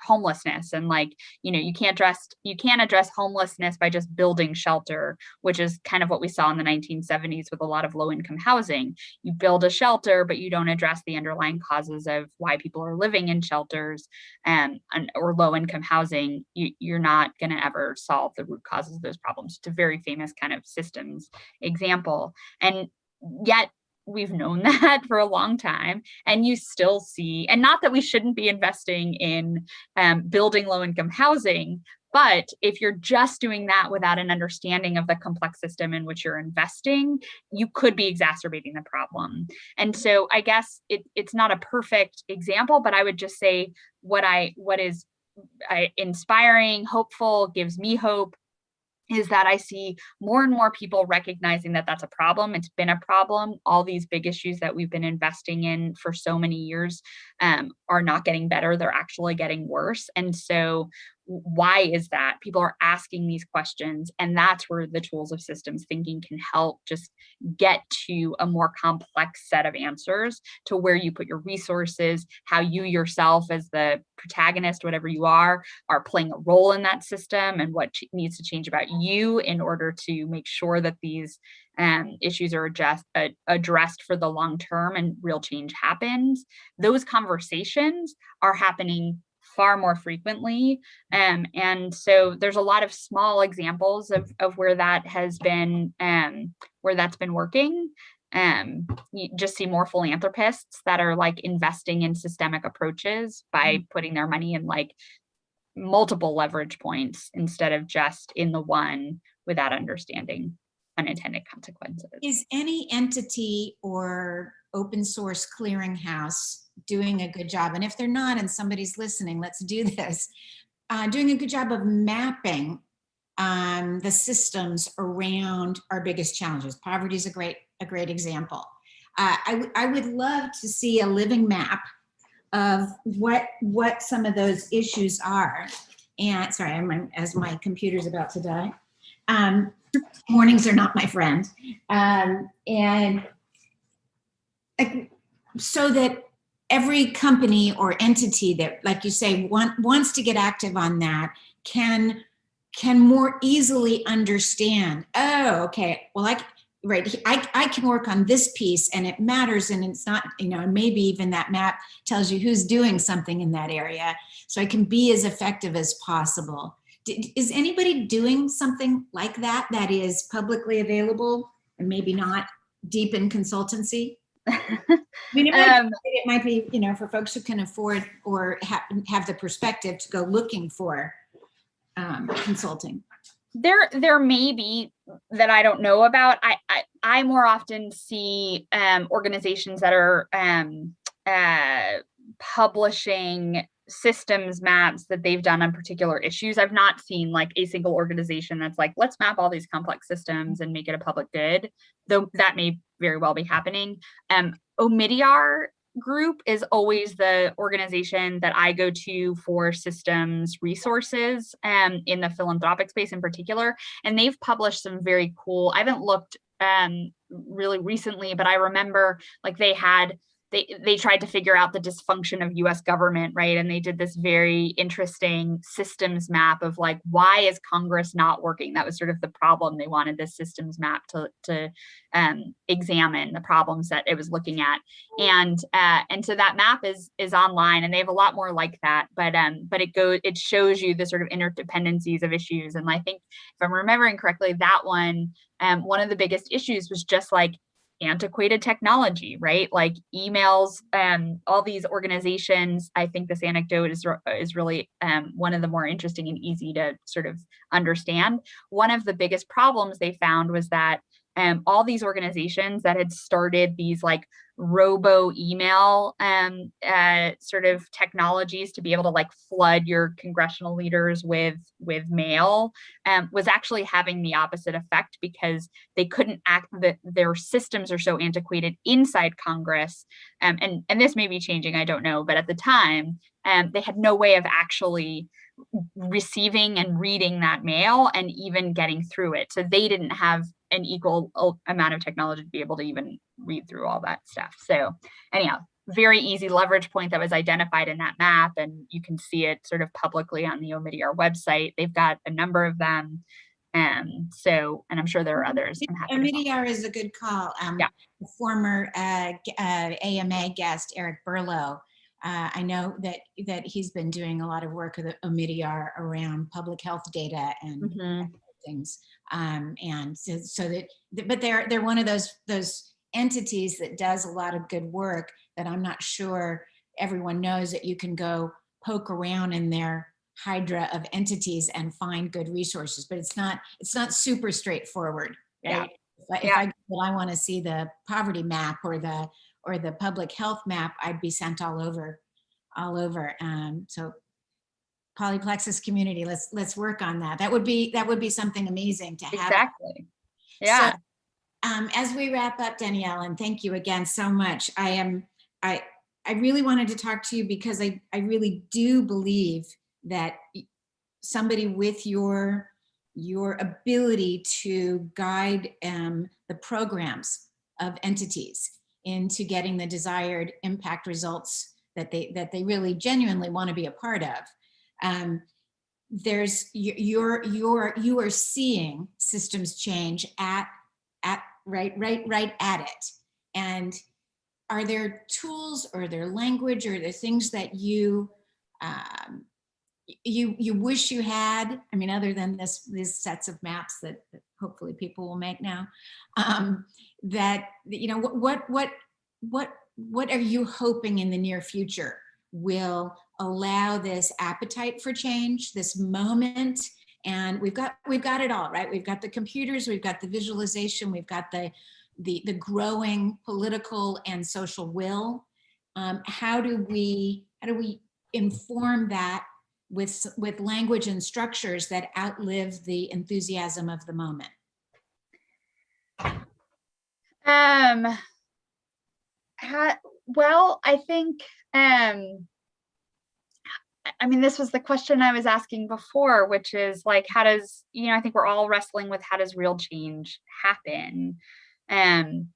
Speaker 3: homelessness. And like, you can't address homelessness by just building shelter, which is kind of what we saw in the 1970s with a lot of low-income housing. You build a shelter, but you don't address the underlying causes of why people are living in shelters or low-income housing. You're not going to ever solve the root causes of those problems. It's a very famous kind of systems example. And yet we've known that for a long time, and you still see, and not that we shouldn't be investing in building low-income housing, but if you're just doing that without an understanding of the complex system in which you're investing, you could be exacerbating the problem. And so I guess it's not a perfect example, but I would just say what is inspiring, hopeful, gives me hope, is that I see more and more people recognizing that that's a problem. It's been a problem. All these big issues that we've been investing in for so many years are not getting better. They're actually getting worse. And so why is that? People are asking these questions, and that's where the tools of systems thinking can help just get to a more complex set of answers to where you put your resources, how you yourself as the protagonist, whatever you are playing a role in that system, and what needs to change about you in order to make sure that these issues are addressed for the long term and real change happens. Those conversations are happening far more frequently. And so there's a lot of small examples of where that has been, where that's been working. You just see more philanthropists that are like investing in systemic approaches by putting their money in like multiple leverage points instead of just in the one without understanding unintended consequences.
Speaker 1: Is any entity or open source clearinghouse doing a good job? And if they're not, and somebody's listening, let's do this. Doing a good job of mapping the systems around our biggest challenges. Poverty is a great example. I would love to see a living map of what some of those issues are. And sorry, as my computer's about to die. Mornings are not my friend. And so that every company or entity that, like you say, wants to get active on that can more easily understand, oh, okay, well, I can work on this piece and it matters, and it's not, maybe even that map tells you who's doing something in that area, so I can be as effective as possible. Is anybody doing something like that is publicly available and maybe not deep in consultancy? I mean, it might be, for folks who can afford or have the perspective to go looking for consulting.
Speaker 3: There may be that I don't know about. I more often see organizations that are publishing systems maps that they've done on particular issues. I've not seen like a single organization that's like, let's map all these complex systems and make it a public good, though that may very well be happening. Omidyar Group is always the organization that I go to for systems resources in the philanthropic space in particular. And they've published some very cool, I haven't looked really recently, but I remember like they tried to figure out the dysfunction of US government, right? And they did this very interesting systems map of like, why is Congress not working? That was sort of the problem. They wanted this systems map to examine the problems that it was looking at. And so that map is online, and they have a lot more like that, but it shows you the sort of interdependencies of issues. And I think if I'm remembering correctly, that one of the biggest issues was just like antiquated technology, right? Like emails, all these organizations. I think this anecdote is really one of the more interesting and easy to sort of understand. One of the biggest problems they found was that all these organizations that had started these like robo email sort of technologies to be able to like flood your congressional leaders with mail was actually having the opposite effect, because they couldn't their systems are so antiquated inside Congress, and this may be changing, I don't know, but at the time they had no way of actually receiving and reading that mail and even getting through it. So they didn't have an equal amount of technology to be able to even read through all that stuff. So anyhow, very easy leverage point that was identified in that map, and you can see it sort of publicly on the Omidyar website. They've got a number of them. And I'm sure there are others.
Speaker 1: Omidyar is a good call.
Speaker 3: Yeah.
Speaker 1: Former AMA guest, Eric Berlow, I know that he's been doing a lot of work with Omidyar around public health data and things. And so that, but they're one of those entities that does a lot of good work that I'm not sure everyone knows, that you can go poke around in their hydra of entities and find good resources, but it's not super straightforward, right? If I want to see the poverty map or the public health map, I'd be sent all over. So Polyplexus community, let's work on that. That would be something amazing to have.
Speaker 3: Exactly. Yeah.
Speaker 1: So, as we wrap up, Denielle, and thank you again so much. I really wanted to talk to you because I really do believe that somebody with your ability to guide the programs of entities into getting the desired impact results that they really genuinely want to be a part of. You are seeing systems change at right at it. And are there tools or there language or there things that you wish you had? I mean, other than these sets of maps that hopefully people will make now, that, you know, what are you hoping in the near future will allow this appetite for change, this moment? And we've got it all, right? We've got the computers, we've got the visualization, we've got the growing political and social will. How do we inform that with language and structures that outlive the enthusiasm of the moment?
Speaker 3: Well, I think, I mean, this was the question I was asking before, which is like, how does, you know, I think we're all wrestling with how does real change happen? And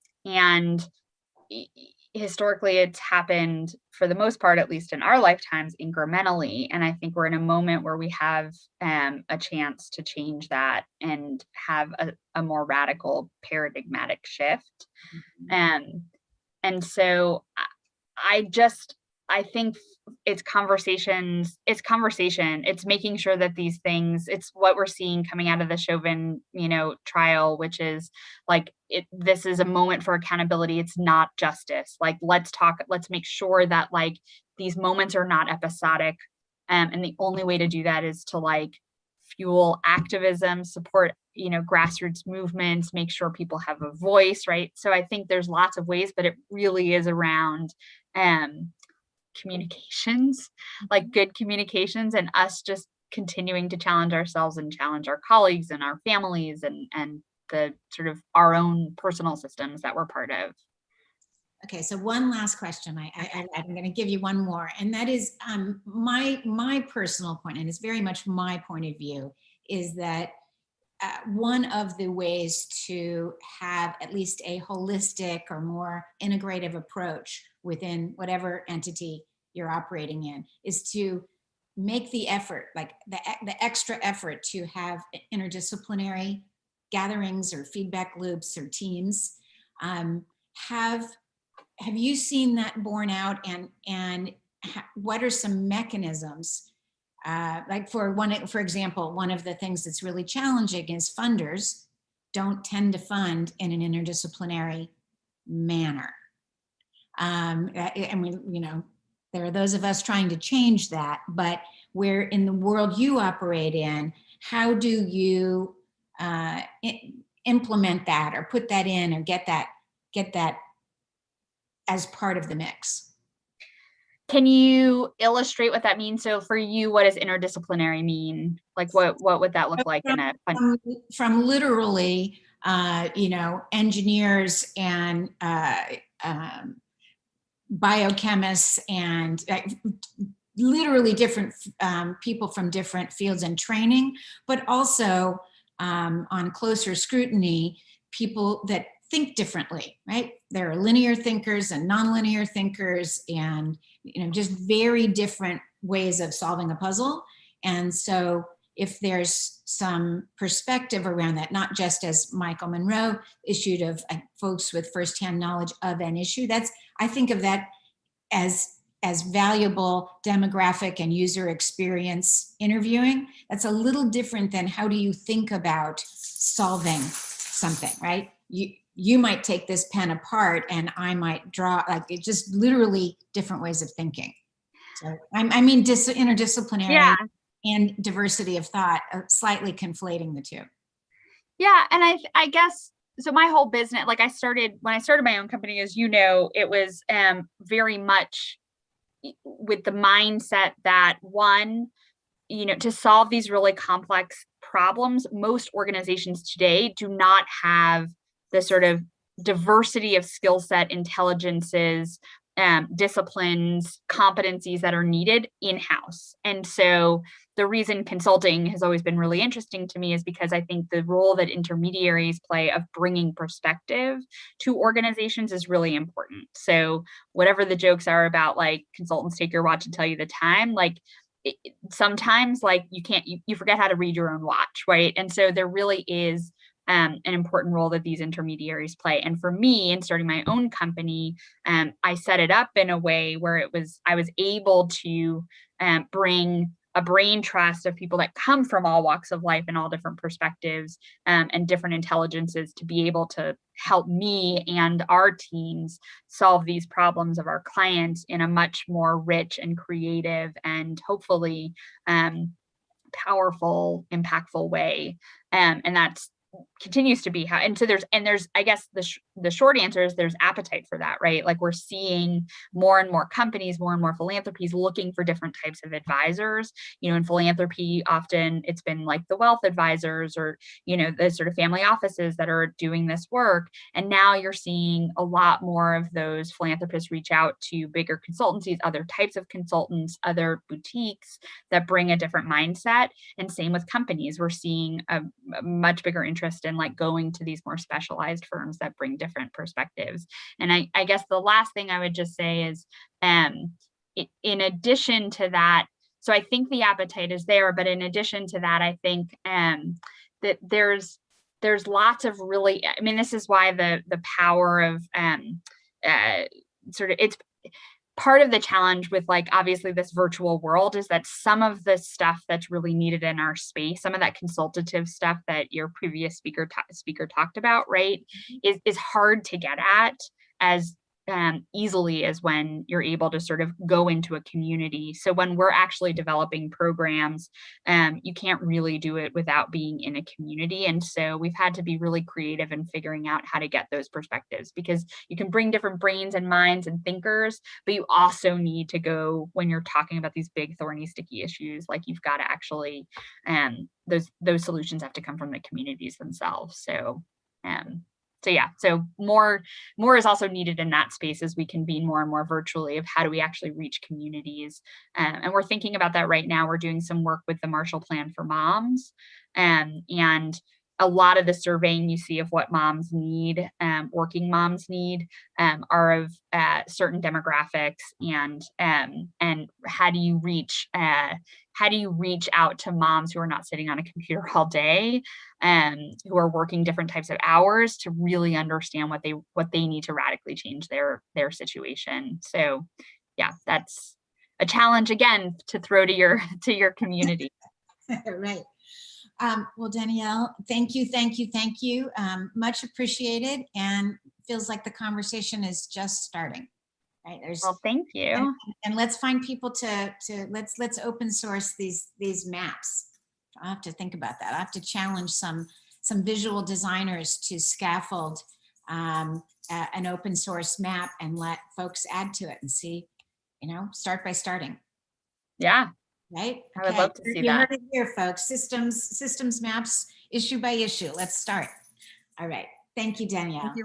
Speaker 3: historically, it's happened, for the most part, at least in our lifetimes, incrementally. And I think we're in a moment where we have a chance to change that and have a more radical paradigmatic shift. And so I think it's conversation. It's making sure that these things, it's what we're seeing coming out of the Chauvin, trial, which is like, this is a moment for accountability. It's not justice. Like, let's make sure that like these moments are not episodic. And the only way to do that is to like fuel activism, support, grassroots movements, make sure people have a voice, right? So I think there's lots of ways, but it really is around communications, like good communications, and us just continuing to challenge ourselves and challenge our colleagues and our families and the sort of our own personal systems that we're part of.
Speaker 1: Okay, so one last question. I'm going to give you one more, and that is my personal point, and it's very much my point of view, is that one of the ways to have at least a holistic or more integrative approach within whatever entity you're operating in is to make the effort, like the extra effort, to have interdisciplinary gatherings or feedback loops or teams. Have you seen that borne out, and what are some mechanisms? Like for example, one of the things that's really challenging is funders don't tend to fund in an interdisciplinary manner. And we, there are those of us trying to change that, but where in the world you operate in, how do you implement that or put that in or get that as part of the mix?
Speaker 3: Can you illustrate what that means? So for you, what does interdisciplinary mean? Like what would that look like in a
Speaker 1: from literally, engineers and biochemists and literally different people from different fields and training, but also on closer scrutiny, people that think differently, right? There are linear thinkers and nonlinear thinkers, and just very different ways of solving a puzzle. And so if there's some perspective around that, not just as Michael Monroe issued of folks with firsthand knowledge of an issue, I think of that as valuable demographic and user experience interviewing. That's a little different than how do you think about solving something, right? you might take this pen apart and I might draw, like it's just literally different ways of thinking. So I mean, interdisciplinary
Speaker 3: Yeah.
Speaker 1: and diversity of thought, slightly conflating the two.
Speaker 3: Yeah. And I guess, so my whole business, like when I started my own company, as you know, it was very much with the mindset that one, to solve these really complex problems, most organizations today do not have the sort of diversity of skill set, intelligences, disciplines, competencies that are needed in-house. And so the reason consulting has always been really interesting to me is because I think the role that intermediaries play of bringing perspective to organizations is really important. So whatever the jokes are about, like, consultants take your watch and tell you the time, like, sometimes, like, you forget how to read your own watch, right? And so there really is an important role that these intermediaries play. And for me, in starting my own company, I set it up in a way where I was able to bring a brain trust of people that come from all walks of life and all different perspectives and different intelligences to be able to help me and our teams solve these problems of our clients in a much more rich and creative and hopefully powerful, impactful way. And that's continues to be how, and so there's I guess the short answer is there's appetite for that, right? Like, we're seeing more and more companies, more and more philanthropies looking for different types of advisors. In philanthropy, often it's been like the wealth advisors or the sort of family offices that are doing this work, and now you're seeing a lot more of those philanthropists reach out to bigger consultancies, other types of consultants, other boutiques that bring a different mindset. And same with companies, we're seeing a much bigger interest in, like, going to these more specialized firms that bring different perspectives. And I guess the last thing I would just say is, in addition to that, so I think the appetite is there, but in addition to that, I think that there's lots of really, I mean, this is why the power of sort of, it's part of the challenge with, like, obviously this virtual world is that some of the stuff that's really needed in our space, some of that consultative stuff that your previous speaker talked about, right, is hard to get at as easily as when you're able to sort of go into a community. So when we're actually developing programs, you can't really do it without being in a community. And so we've had to be really creative in figuring out how to get those perspectives, because you can bring different brains and minds and thinkers, but you also need to go, when you're talking about these big, thorny, sticky issues, like, you've got to actually, those solutions have to come from the communities themselves. So yeah, so more is also needed in that space as we convene more and more virtually, of how do we actually reach communities. And we're thinking about that right now. We're doing some work with the Marshall Plan for Moms, and a lot of the surveying you see of what moms need, working moms need, are of certain demographics, and how do you reach out to moms who are not sitting on a computer all day, who are working different types of hours, to really understand what they need to radically change their situation. So yeah, that's a challenge again to throw to your community.
Speaker 1: Right. Well, Denielle, thank you. Much appreciated, and feels like the conversation is just starting. Right.
Speaker 3: Well, thank you.
Speaker 1: And let's find people to let's open source these maps. I'll have to think about that. I'll have to challenge some visual designers to scaffold an open source map and let folks add to it and see, start by starting.
Speaker 3: Yeah.
Speaker 1: Right?
Speaker 3: I would love to see
Speaker 1: you
Speaker 3: that.
Speaker 1: heard it here, folks. Systems maps, issue by issue. Let's start. All right. Thank you, Denielle.
Speaker 3: Thank you.